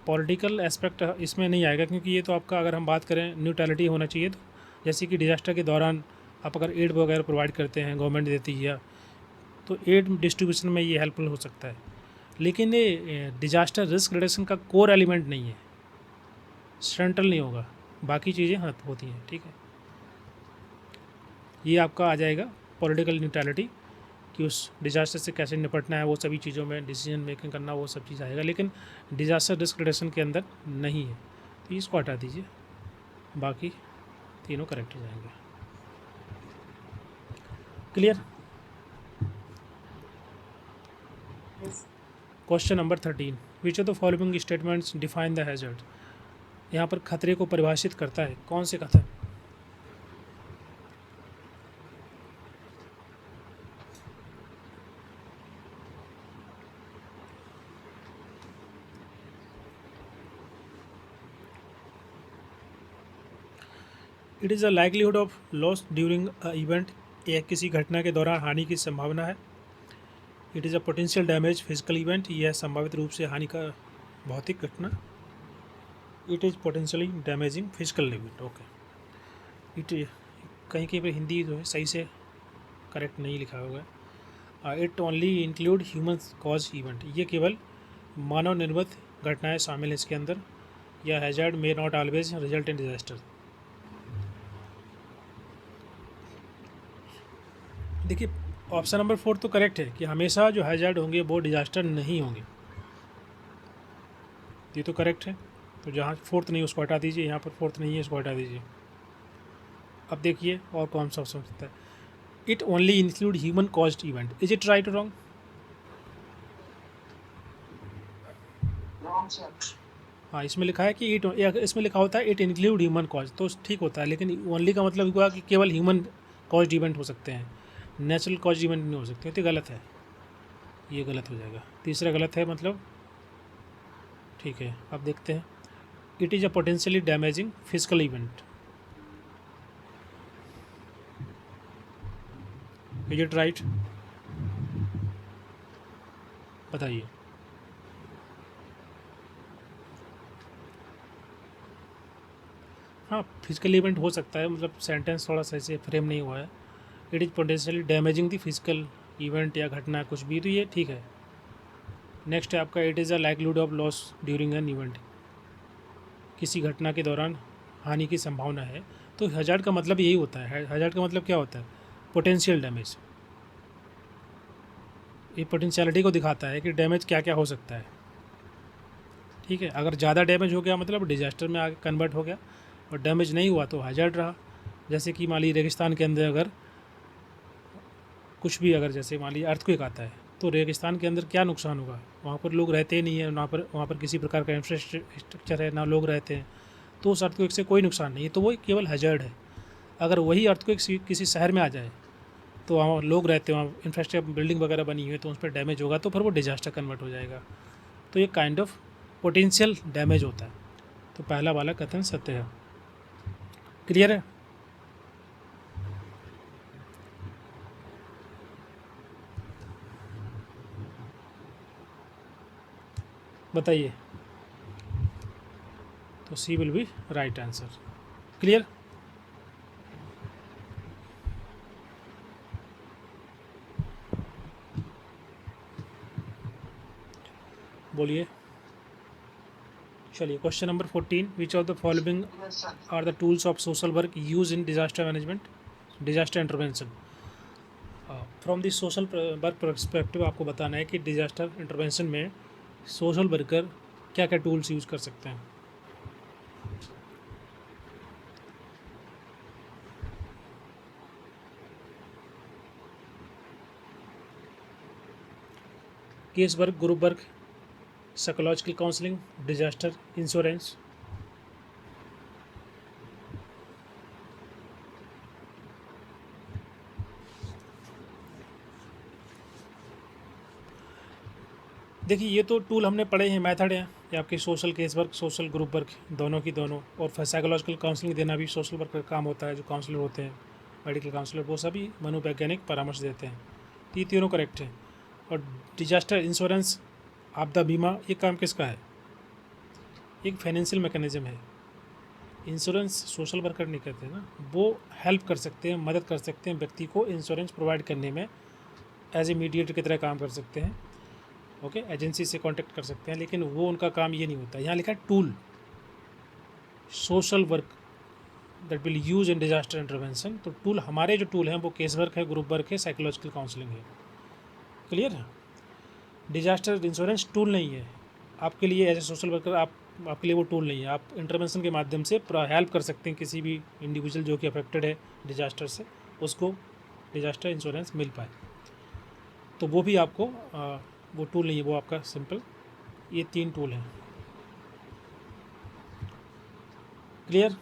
पॉलिटिकल एस्पेक्ट इसमें नहीं आएगा, क्योंकि ये तो आपका, अगर हम बात करें न्यूट्रलिटी होना चाहिए, तो जैसे कि डिजास्टर के दौरान आप अगर एड वगैरह प्रोवाइड करते हैं, गवर्नमेंट देती है, तो एड डिस्ट्रीब्यूशन में ये हेल्पफुल हो सकता है। लेकिन ये डिजास्टर रिस्क रिडक्शन का कोर एलिमेंट नहीं है, सेंट्रल नहीं होगा, बाकी चीज़ें हाँ होती हैं। ठीक है, ये आपका आ जाएगा पॉलिटिकल न्यूट्रलिटी, कि उस डिजास्टर से कैसे निपटना है, वो सभी चीज़ों में डिसीजन मेकिंग करना, वो सब चीज़ आएगा, लेकिन डिजास्टर रिस्क रिडक्शन के अंदर नहीं है। तो इसको हटा दीजिए, बाकी तीनों करेक्ट हो जाएंगे। Clear?
Yes.
Question number 13, which of the following statements define the hazard. यहाँ पर खतरे को परिभाषित करता है, कौन से खतरे? It is a likelihood of loss during a event, यह किसी घटना के दौरान हानि की संभावना है। It is a potential damage physical event, यह संभावित रूप से हानि का भौतिक घटना। It is potentially damaging physical event. Okay, it कहीं कहीं पर हिंदी जो है सही से करेक्ट नहीं लिखा हुआ है। It only include human cause event, ये केवल मानव निर्मित घटनाएं शामिल हैं इसके अंदर। या hazard may not always result in disaster. देखिए ऑप्शन नंबर 4 तो करेक्ट है कि हमेशा जो हैजर्ड होंगे वो डिजास्टर नहीं होंगे, ये तो करेक्ट है। तो जहाँ फोर्थ नहीं उसको हटा दीजिए, यहाँ पर फोर्थ नहीं है इसको हटा दीजिए। अब देखिए और कौन सा ऑप्शन सकता है। It only include human caused event, is it right और रॉन्ग?
Wrong, sir.
हाँ, इसमें लिखा है कि इसमें लिखा होता है इट इंक्लूड ह्यूमन कॉज, तो ठीक होता है, लेकिन ओनली का मतलब हुआ कि केवल ह्यूमन कॉज्ड इवेंट हो सकते हैं, नेचुरल कॉज इवेंट नहीं हो सकते। तो गलत है, ये गलत हो जाएगा। तीसरा गलत है मतलब, ठीक है। अब देखते हैं, it is a potentially damaging physical event, is it right? बताइए। हाँ, फिजिकल इवेंट हो सकता है, मतलब सेंटेंस थोड़ा सा ऐसे फ्रेम नहीं हुआ है। It is potentially damaging the physical event या घटना कुछ भी, तो ये ठीक है। नेक्स्ट है आपका, it is a likelihood of loss during an event, किसी घटना के दौरान हानि की संभावना है। तो हज़ार्ड का मतलब यही होता है। हज़ार्ड का मतलब क्या होता है? Potential damage. ये पोटेंशियलिटी को दिखाता है कि डैमेज क्या क्या हो सकता है। ठीक है, अगर ज़्यादा डैमेज हो गया मतलब डिजास्टर में आगे कन्वर्ट हो गया, और डैमेज नहीं हुआ तो हज़ार्ड रहा। जैसे कि मान लीजिए रेगिस्तान के अंदर अगर कुछ भी, अगर जैसे मान लीजिए अर्थक्वेक आता है, तो रेगिस्तान के अंदर क्या नुकसान होगा? वहाँ पर लोग रहते ही नहीं है, वहाँ पर किसी प्रकार का इंफ्रास्ट्रक्चर है ना, लोग रहते हैं, तो उस अर्थक्वेक से कोई नुकसान नहीं है, तो वो केवल हज़ार्ड है। अगर वही अर्थक्वेक किसी शहर में आ जाए, तो वहाँ लोग रहते हैं, वहाँ इंफ्रास्ट्रक्चर बिल्डिंग वगैरह बनी हुई है, तो उस पर डैमेज होगा, तो फिर वो डिजास्टर कन्वर्ट हो जाएगा। तो ये काइंड ऑफ पोटेंशियल डैमेज होता है। तो पहला वाला कथन सत्य है। क्लियर है? बताइए। तो C will be right answer. Clear? बोलिए। चलिए, question number 14, which of the following
Yes, sir.
Are the tools of social work use in disaster management, disaster intervention. From the social work perspective आपको बताना है कि disaster intervention में social worker क्या क्या tools use कर सकते हैं। Case work, group work, psychological counselling, disaster insurance. देखिए, ये तो टूल हमने पढ़े हैं, मेथड हैं, ये आपके social case work, social group work, दोनों की दोनों, और फिर साइकोलॉजिकल काउंसलिंग देना भी सोशल वर्क का काम होता है। जो काउंसलर होते हैं, मेडिकल काउंसलर, वो सभी मनोवैज्ञानिक परामर्श देते हैं। तो ये तीनों करेक्ट हैं। और डिजास्टर इंश्योरेंस, आपदा बीमा, ये काम किसका है? एक फाइनेंशियल मैकेनिज्म है, इंश्योरेंस सोशल वर्कर नहीं करते ना, वो हेल्प कर सकते हैं, मदद कर सकते हैं व्यक्ति को इंश्योरेंस प्रोवाइड करने में, एज ए मीडिएटर की तरह काम कर सकते हैं। ओके, एजेंसी से कांटेक्ट कर सकते हैं, लेकिन वो उनका काम ये नहीं होता। यहाँ लिखा है tool, social work that will use in disaster intervention. तो टूल, हमारे जो टूल हैं वो केस वर्क है, ग्रुप वर्क है, साइकोलॉजिकल काउंसलिंग है। क्लियर है? डिजास्टर इंश्योरेंस टूल नहीं है आपके लिए, एज ए सोशल वर्कर आपके लिए वो टूल नहीं है। आप इंटरवेंशन के माध्यम से हेल्प कर सकते हैं किसी भी इंडिविजुअल जो कि अफेक्टेड है डिजास्टर से, उसको डिजास्टर इंश्योरेंस मिल पाए। तो वो भी आपको वो टूल नहीं है, वो आपका सिंपल ये 3 टूल हैं। क्लियर?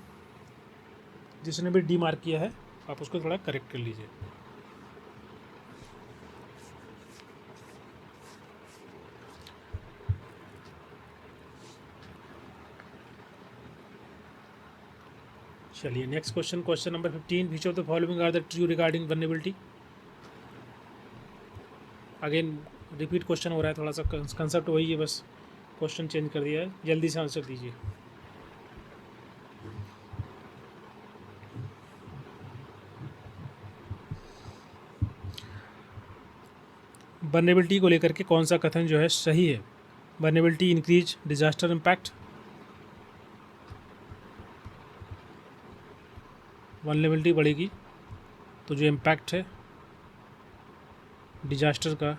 जिसने भी डी मार्क किया है आप उसको थोड़ा करेक्ट कर लीजिए। चलिए next question, question number 15, which of the following are the true regarding vulnerability. Again repeat question हो रहा है, थोड़ा सा कंसेप्ट वही है, बस क्वेश्चन चेंज कर दिया है। जल्दी से आंसर दीजिए। वल्नरेबिलिटी को लेकर के कौन सा कथन जो है सही है? Vulnerability increase disaster impact, vulnerability बढ़ेगी तो जो इम्पैक्ट है डिजास्टर का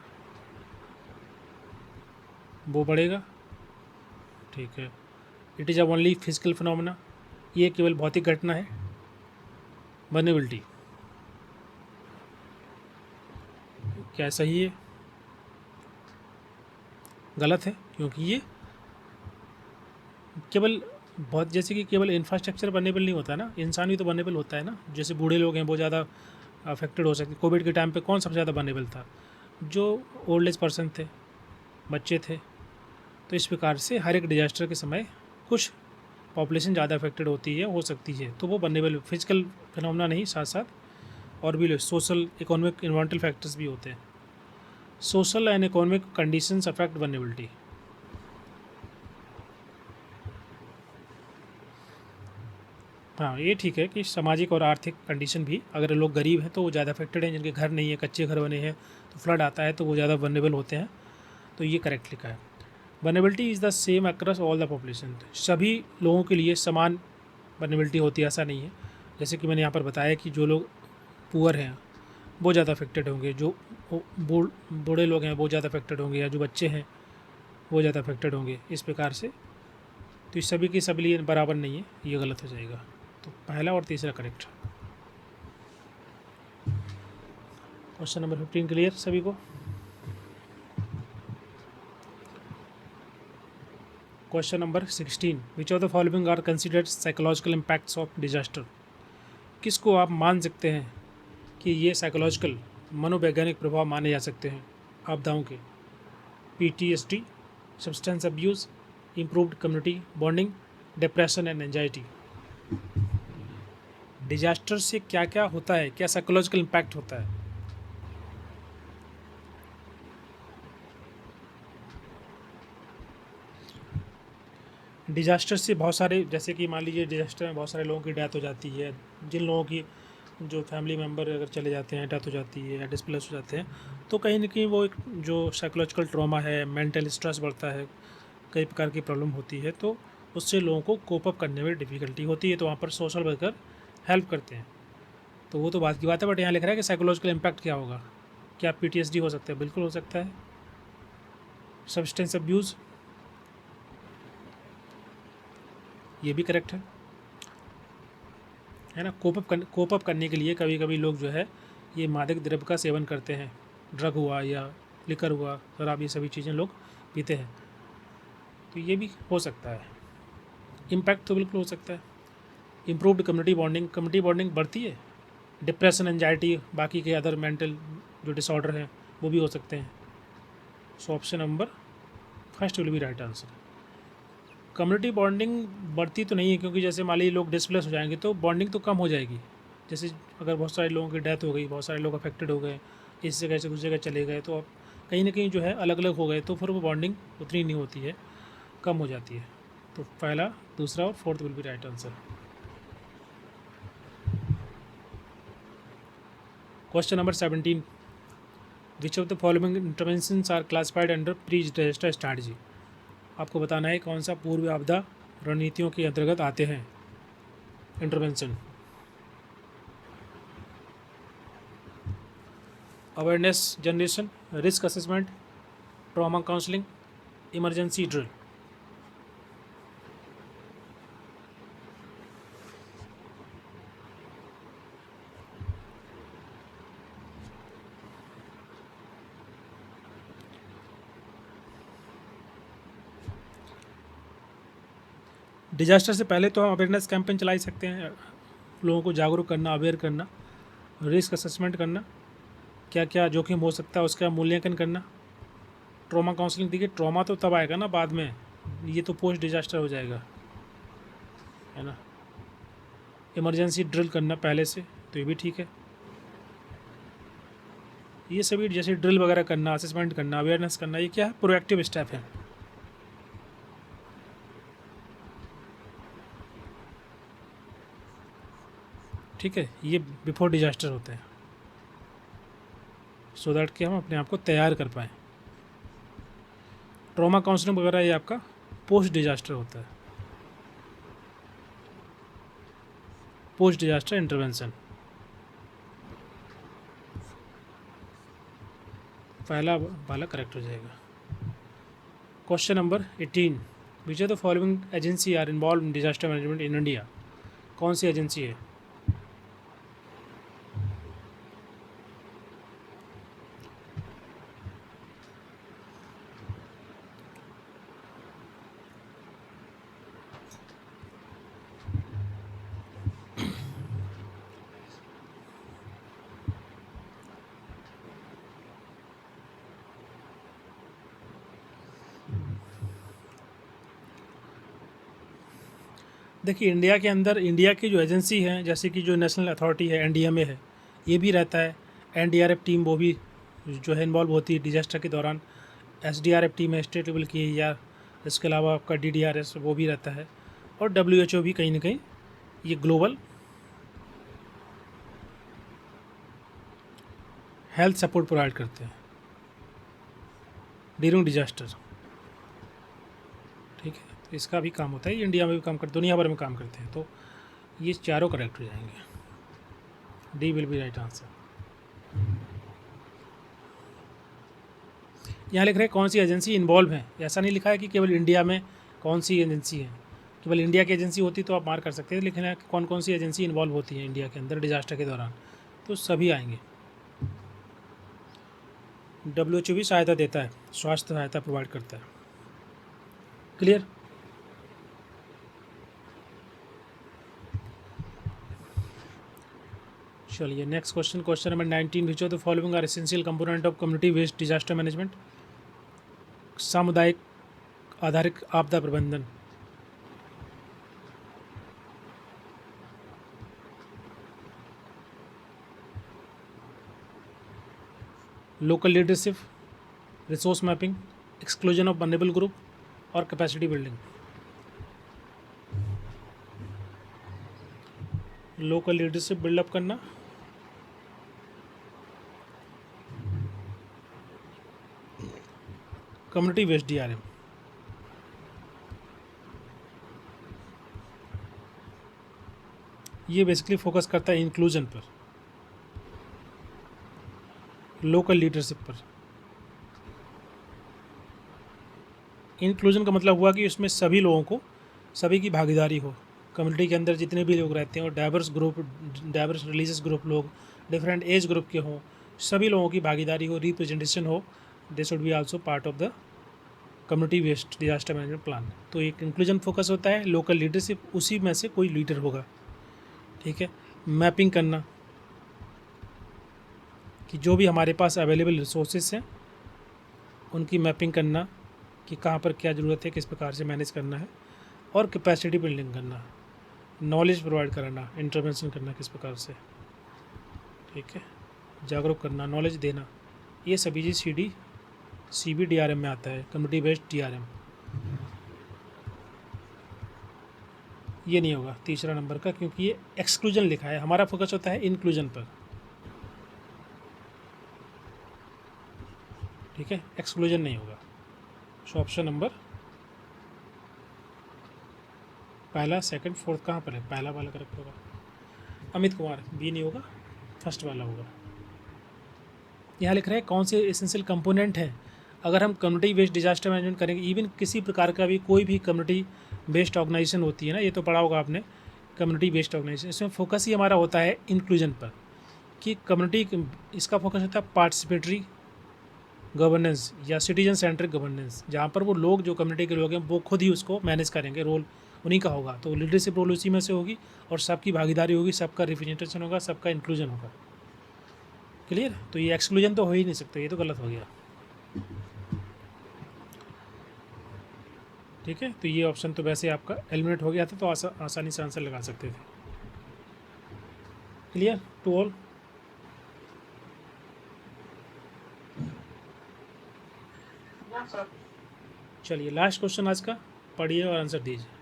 वो बढ़ेगा। ठीक है। It is a only physical phenomena, ये केवल भौतिक घटना है। वल्नरेबिलिटी क्या सही है? गलत है, क्योंकि ये केवल बहुत, जैसे कि केवल इंफ्रास्ट्रक्चर वल्नरेबल नहीं होता ना, इंसान भी तो वल्नरेबल होता है ना। जैसे बूढ़े लोग हैं वो ज़्यादा अफेक्टेड हो सकते हैं। कोविड के टाइम पे कौन सबसे ज़्यादा वल्नरेबल था? जो ओल्ड एज पर्सन थे, बच्चे थे। तो इस प्रकार से हर एक डिजास्टर के समय कुछ पॉपुलेशन ज़्यादा अफेक्टेड होती है, हो सकती है, तो वो वल्नरेबल फिजिकल फिनोमेना नहीं, साथ साथ और भी सोशल, इकोनॉमिक, इन्वायरमेंटल फैक्टर्स भी होते हैं। Social and economic conditions affect vulnerability. हाँ, ये ठीक है कि सामाजिक और आर्थिक कंडीशन भी, अगर लोग गरीब हैं तो वो ज़्यादा अफेक्टेड हैं, जिनके घर नहीं है, कच्चे घर बने हैं, तो फ्लड आता है तो वो ज़्यादा वल्नरेबल होते हैं। तो ये करेक्ट लिखा है। Vulnerability is the same across all the population. सभी लोगों के लिए समान वल्नरेबिलिटी होती है, ऐसा नहीं है। जैसे कि मैंने यहाँ पर बताया कि जो लोग पुअर हैं वो ज़्यादा अफेक्टेड होंगे, जो बूढ़े लोग हैं वो ज़्यादा अफेक्टेड होंगे, या जो बच्चे हैं वो ज़्यादा अफेक्टेड होंगे, इस प्रकार से। तो इस सभी के सभी लिए बराबर नहीं है, ये गलत हो जाएगा। तो पहला और तीसरा करेक्ट। क्वेश्चन नंबर 15 क्लियर सभी को? Question number 16, which of the following are considered psychological impacts of disaster. किसको आप मान सकते हैं कि ये साइकोलॉजिकल, मनोवैज्ञानिक प्रभाव माने जा सकते हैं आपदाओं के? PTSD, substance abuse, improved community bonding, depression and anxiety. Disaster से क्या क्या होता है, क्या साइकोलॉजिकल इम्पैक्ट होता है? डिजास्टर से बहुत सारे, जैसे कि मान लीजिए डिजास्टर में बहुत सारे लोगों की डेथ हो जाती है। जिन लोगों की जो फैमिली मेम्बर अगर चले जाते हैं, डेथ हो जाती है या डिस्प्लेस हो जाते हैं, तो कहीं ना कहीं वो एक जो साइकोलॉजिकल ट्रॉमा है, मेंटल स्ट्रेस बढ़ता है, कई प्रकार की प्रॉब्लम होती है, तो उससे लोगों को कोप अप करने में डिफ़िकल्टी होती है। तो वहाँ पर सोशल वर्कर हेल्प करते हैं। तो वो तो बात की बात है, बट यहाँ लिख रहा है कि साइकोलॉजिकल इम्पैक्ट क्या होगा। क्या PTSD हो सकता है? बिल्कुल हो सकता है। सब्सटेंस अब्यूज़, ये भी करेक्ट है ना। कोप अप करने के लिए कभी कभी लोग जो है ये मादक द्रव्य का सेवन करते हैं, ड्रग हुआ या लिकर हुआ, शराब, ये सभी चीज़ें लोग पीते हैं। तो ये भी हो सकता है। इम्पैक्ट तो बिल्कुल हो सकता है। इम्प्रूव्ड कम्युनिटी बॉन्डिंग बढ़ती है। डिप्रेशन, एंजाइटी, बाकी के अदर मेंटल जो डिसऑर्डर हैं वो भी हो सकते हैं। So option number first will be right answer. Community bonding बढ़ती तो नहीं है, क्योंकि जैसे मान लीजिए लोग डिस्प्लेस हो जाएंगे तो बॉन्डिंग तो कम हो जाएगी। जैसे अगर बहुत सारे लोगों की डेथ हो गई, बहुत सारे लोग अफेक्टेड हो गए, इस जगह से दूसरी जगह चले गए, तो अब कहीं ना कहीं जो है अलग अलग हो गए, तो फिर वो बॉन्डिंग उतनी नहीं होती है, कम हो जाती है। तो पहला, दूसरा और fourth will be right answer. Question number 17, which of the following interventions are classified under pre disaster strategy. आपको बताना है कौन सा पूर्व आपदा रणनीतियों के अंतर्गत आते हैं intervention. Awareness generation, risk assessment, trauma counselling, emergency drill. Disaster से पहले तो हम अवेयरनेस कैंपेन चला ही सकते हैं, लोगों को जागरूक करना, अवेयर करना, रिस्क असेसमेंट करना, क्या क्या जोखिम हो सकता है उसका मूल्यांकन करना, ट्रॉमा काउंसलिंग। देखिए ट्रॉमा तो तब आएगा ना बाद में, ये तो पोस्ट डिजास्टर हो जाएगा, है ना। इमरजेंसी ड्रिल करना पहले से, तो ये भी ठीक है। ये सभी जैसे ड्रिल वगैरह करना, असेसमेंट करना, अवेयरनेस करना, ये क्या है, प्रोएक्टिव स्टेप है। ठीक है, ये बिफोर डिजास्टर होते हैं, सो दैट कि हम अपने आप को तैयार कर पाएँ। ट्रॉमा काउंसलिंग वगैरह ये आपका पोस्ट डिजास्टर होता है, पोस्ट डिजास्टर इंटरवेंशन। पहला वाला करेक्ट हो जाएगा। Question number 18, which of the following agency are involve in disaster management in India. कौन सी एजेंसी है? देखिए इंडिया के अंदर इंडिया की जो एजेंसी हैं, जैसे कि जो नेशनल अथॉरिटी है एनडीएमए है, ये भी रहता है। एनडीआरएफ टीम वो भी जो है इन्वॉल्व होती है डिजास्टर के दौरान। एसडीआरएफ टीम है स्टेट लेवल की, या इसके अलावा आपका डीडीआरएस वो भी रहता है। और डब्ल्यूएचओ भी कहीं ना कहीं ये ग्लोबल हेल्थ सपोर्ट प्रोवाइड करते हैं ड्यूरिंग डिजास्टर। ठीक है, तो इसका भी काम होता है, ये इंडिया में भी काम करते, दुनिया भर में काम करते हैं। तो ये चारों करेक्ट हो जाएंगे। D will be right answer. यहाँ लिख रहे हैं कौन सी एजेंसी इन्वॉल्व है, ऐसा नहीं लिखा है कि केवल इंडिया में कौन सी एजेंसी है। केवल इंडिया की एजेंसी होती तो आप मार्क कर सकते थे, लिखना है कौन कौन सी एजेंसी इन्वॉल्व होती है इंडिया के अंदर डिजास्टर के दौरान, तो सभी आएंगे। डब्ल्यूएचओ भी सहायता देता है, स्वास्थ्य सहायता प्रोवाइड करता है। क्लियर? चलिए next question, question number 19, which of the following are essential component of community based disaster management. सामुदायिक आधारित आपदा प्रबंधन। Local leadership, resource mapping, exclusion of vulnerable group और capacity building. Local leadership buildup करना, community based DRM. ये basically focus करता है inclusion पर, लोकल लीडरशिप पर। इंक्लूजन का मतलब हुआ कि उसमें सभी लोगों को, सभी की भागीदारी हो। कम्युनिटी के अंदर जितने भी लोग रहते हैं और diverse group, diverse religious group लोग, डिफरेंट एज ग्रुप के हों, सभी लोगों की भागीदारी हो, रिप्रेजेंटेशन हो। They should be also part of the community based disaster management plan. तो एक इंक्लूजन फोकस होता है, लोकल लीडरशिप, उसी में से कोई लीडर होगा। ठीक है, मैपिंग करना कि जो भी हमारे पास अवेलेबल रिसोर्सेज हैं उनकी मैपिंग करना कि कहाँ पर क्या ज़रूरत है, किस प्रकार से मैनेज करना है। और कैपेसिटी बिल्डिंग करना, नॉलेज प्रोवाइड कराना, इंटरवेंशन करना किस प्रकार से। ठीक है, जागरूक करना, नॉलेज देना, ये सभी चीज़ CBDRM में आता है, कम्युनिटी बेस्ड DRM। ये नहीं होगा तीसरा नंबर का, क्योंकि ये एक्सक्लूजन लिखा है, हमारा फोकस होता है इंक्लूजन पर। ठीक है, एक्सक्लूजन नहीं होगा। सो ऑप्शन नंबर पहला, सेकंड, फोर्थ कहाँ पर है? पहला वाला करेक्ट होगा। अमित कुमार, बी नहीं होगा, फर्स्ट वाला होगा। यहाँ लिख रहे हैं कौन से एसेंशियल कंपोनेंट हैं अगर हम कम्युनिटी बेस्ड डिजास्टर मैनेजमेंट करेंगे। इवन किसी प्रकार का भी कोई भी कम्युनिटी बेस्ड ऑर्गेनाइजेशन होती है ना, ये तो पढ़ा होगा आपने, कम्युनिटी बेस्ड ऑर्गेनाइजेशन, इसमें फोकस ही हमारा होता है इंक्लूजन पर, कि कम्युनिटी, इसका फोकस होता है पार्टिसिपेटरी गवर्नेंस या सिटीजन सेंट्रिक गवर्नेंस, जहाँ पर वो लोग जो कम्युनिटी के लोग हैं वो खुद ही उसको मैनेज करेंगे, रोल उन्हीं का होगा। तो लीडरशिप रोल उसी में से होगी और सबकी भागीदारी होगी, सबका रिप्रेजेंटेशन होगा, सबका इंक्लूजन होगा। क्लियर? तो ये एक्सक्लूजन तो हो ही नहीं सकता, ये तो गलत हो गया। ठीक है, तो ये ऑप्शन तो वैसे आपका एलिमिनेट हो गया था, तो आसानी से आंसर लगा सकते थे। Clear to all?
Yes sir.
चलिए लास्ट क्वेश्चन आज का पढ़िए और आंसर दीजिए।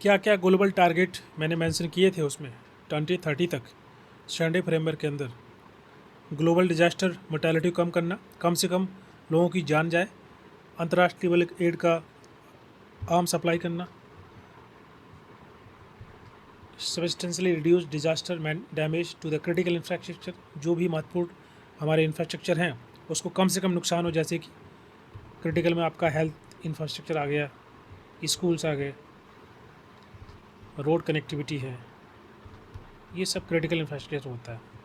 क्या क्या ग्लोबल टारगेट मैंने मेंशन किए थे उसमें 2030 तक स्टैंडर्ड फ्रेमवर्क के अंदर? ग्लोबल डिजास्टर मोर्टेलिटी कम करना, कम से कम लोगों की जान जाए, अंतर्राष्ट्रीय लेवल एड का आम सप्लाई करना, substantially reduce disaster damage to the critical infrastructure, जो भी महत्वपूर्ण हमारे इंफ्रास्ट्रक्चर हैं उसको कम से कम नुकसान हो, जैसे कि क्रिटिकल में आपका हेल्थ इंफ्रास्ट्रक्चर आ गया, स्कूल्स आ गए, रोड कनेक्टिविटी है, ये सब क्रिटिकल इंफ्रास्ट्रक्चर होता है।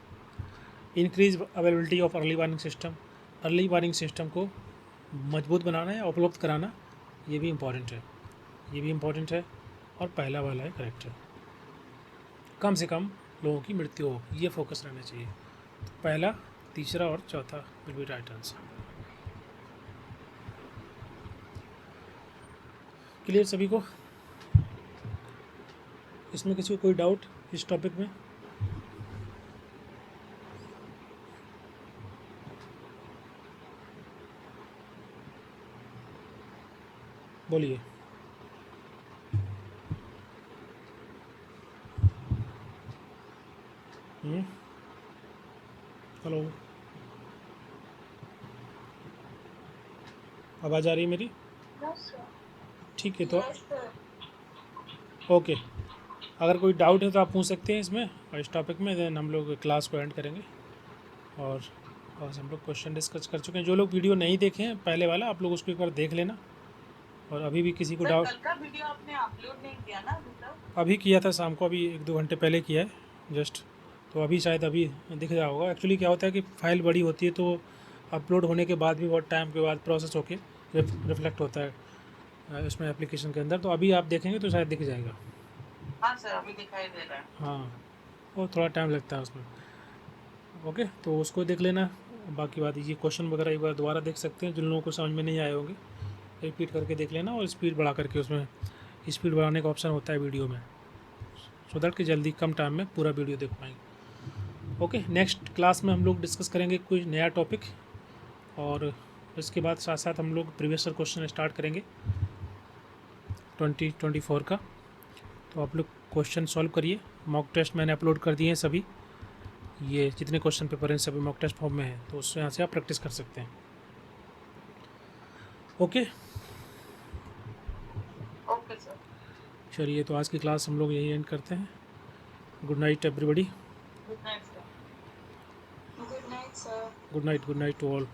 Increase availability of early warning system, early warning system को मजबूत बनाना है, उपलब्ध कराना, ये भी इम्पॉर्टेंट है, ये भी इम्पॉर्टेंट है। और पहला वाला है करेक्ट है, कम से कम लोगों की मृत्यु हो, ये फोकस रहना चाहिए। तो पहला, तीसरा और चौथा will be right answer. Clear सभी को? इसमें किसी को कोई डाउट इस टॉपिक में? बोलिए। हेलो, आवाज़ आ रही है मेरी? ठीक है, तो ओके, अगर कोई डाउट है तो आप पूछ सकते हैं इसमें और इस टॉपिक में, देन हम लोग क्लास को एंड करेंगे। और हम लोग क्वेश्चन डिस्कस कर चुके हैं। जो लोग वीडियो नहीं देखे हैं पहले वाला, आप लोग उसको एक बार देख लेना। और अभी भी किसी को डाउट,
कल का वीडियो आपने अपलोड नहीं किया ना अभी तक?
अभी किया था शाम को, अभी 1-2 घंटे पहले किया है जस्ट, तो अभी शायद अभी दिख रहा होगा। एक्चुअली क्या होता है कि फाइल बड़ी होती है, तो अपलोड होने के बाद भी बहुत टाइम के बाद प्रोसेस होके रिफ्लेक्ट होता है इसमें एप्लीकेशन के अंदर, तो अभी आप देखेंगे तो शायद दिख जाएगा।
हाँ सर, अभी दिखाई दे रहा है।
हाँ, वो थोड़ा टाइम लगता है उसमें। ओके, तो उसको देख लेना। बाकी बात ये क्वेश्चन वगैरह एक बार दोबारा देख सकते हैं, जिन लोगों को समझ में नहीं आए होंगे रिपीट करके देख लेना, और स्पीड बढ़ा करके, उसमें स्पीड बढ़ाने का ऑप्शन होता है वीडियो में, सो दैट कि जल्दी कम टाइम में पूरा वीडियो देख पाएंगे। ओके, नेक्स्ट क्लास में हम लोग डिस्कस करेंगे कोई नया टॉपिक, और इसके बाद साथ साथ हम लोग प्रीवियस ईयर क्वेश्चन स्टार्ट करेंगे 2024 का। तो आप लोग क्वेश्चन सॉल्व करिए। मॉक टेस्ट मैंने अपलोड कर दिए हैं सभी, ये जितने क्वेश्चन पेपर हैं सभी मॉक टेस्ट फॉर्म में हैं, तो उससे यहाँ से आप प्रैक्टिस कर सकते हैं। Okay
okay sir.
चलिए, तो आज की क्लास हम लोग यही एंड करते हैं। Good night everybody.
Good night sir.
Good night sir.
Good night to all.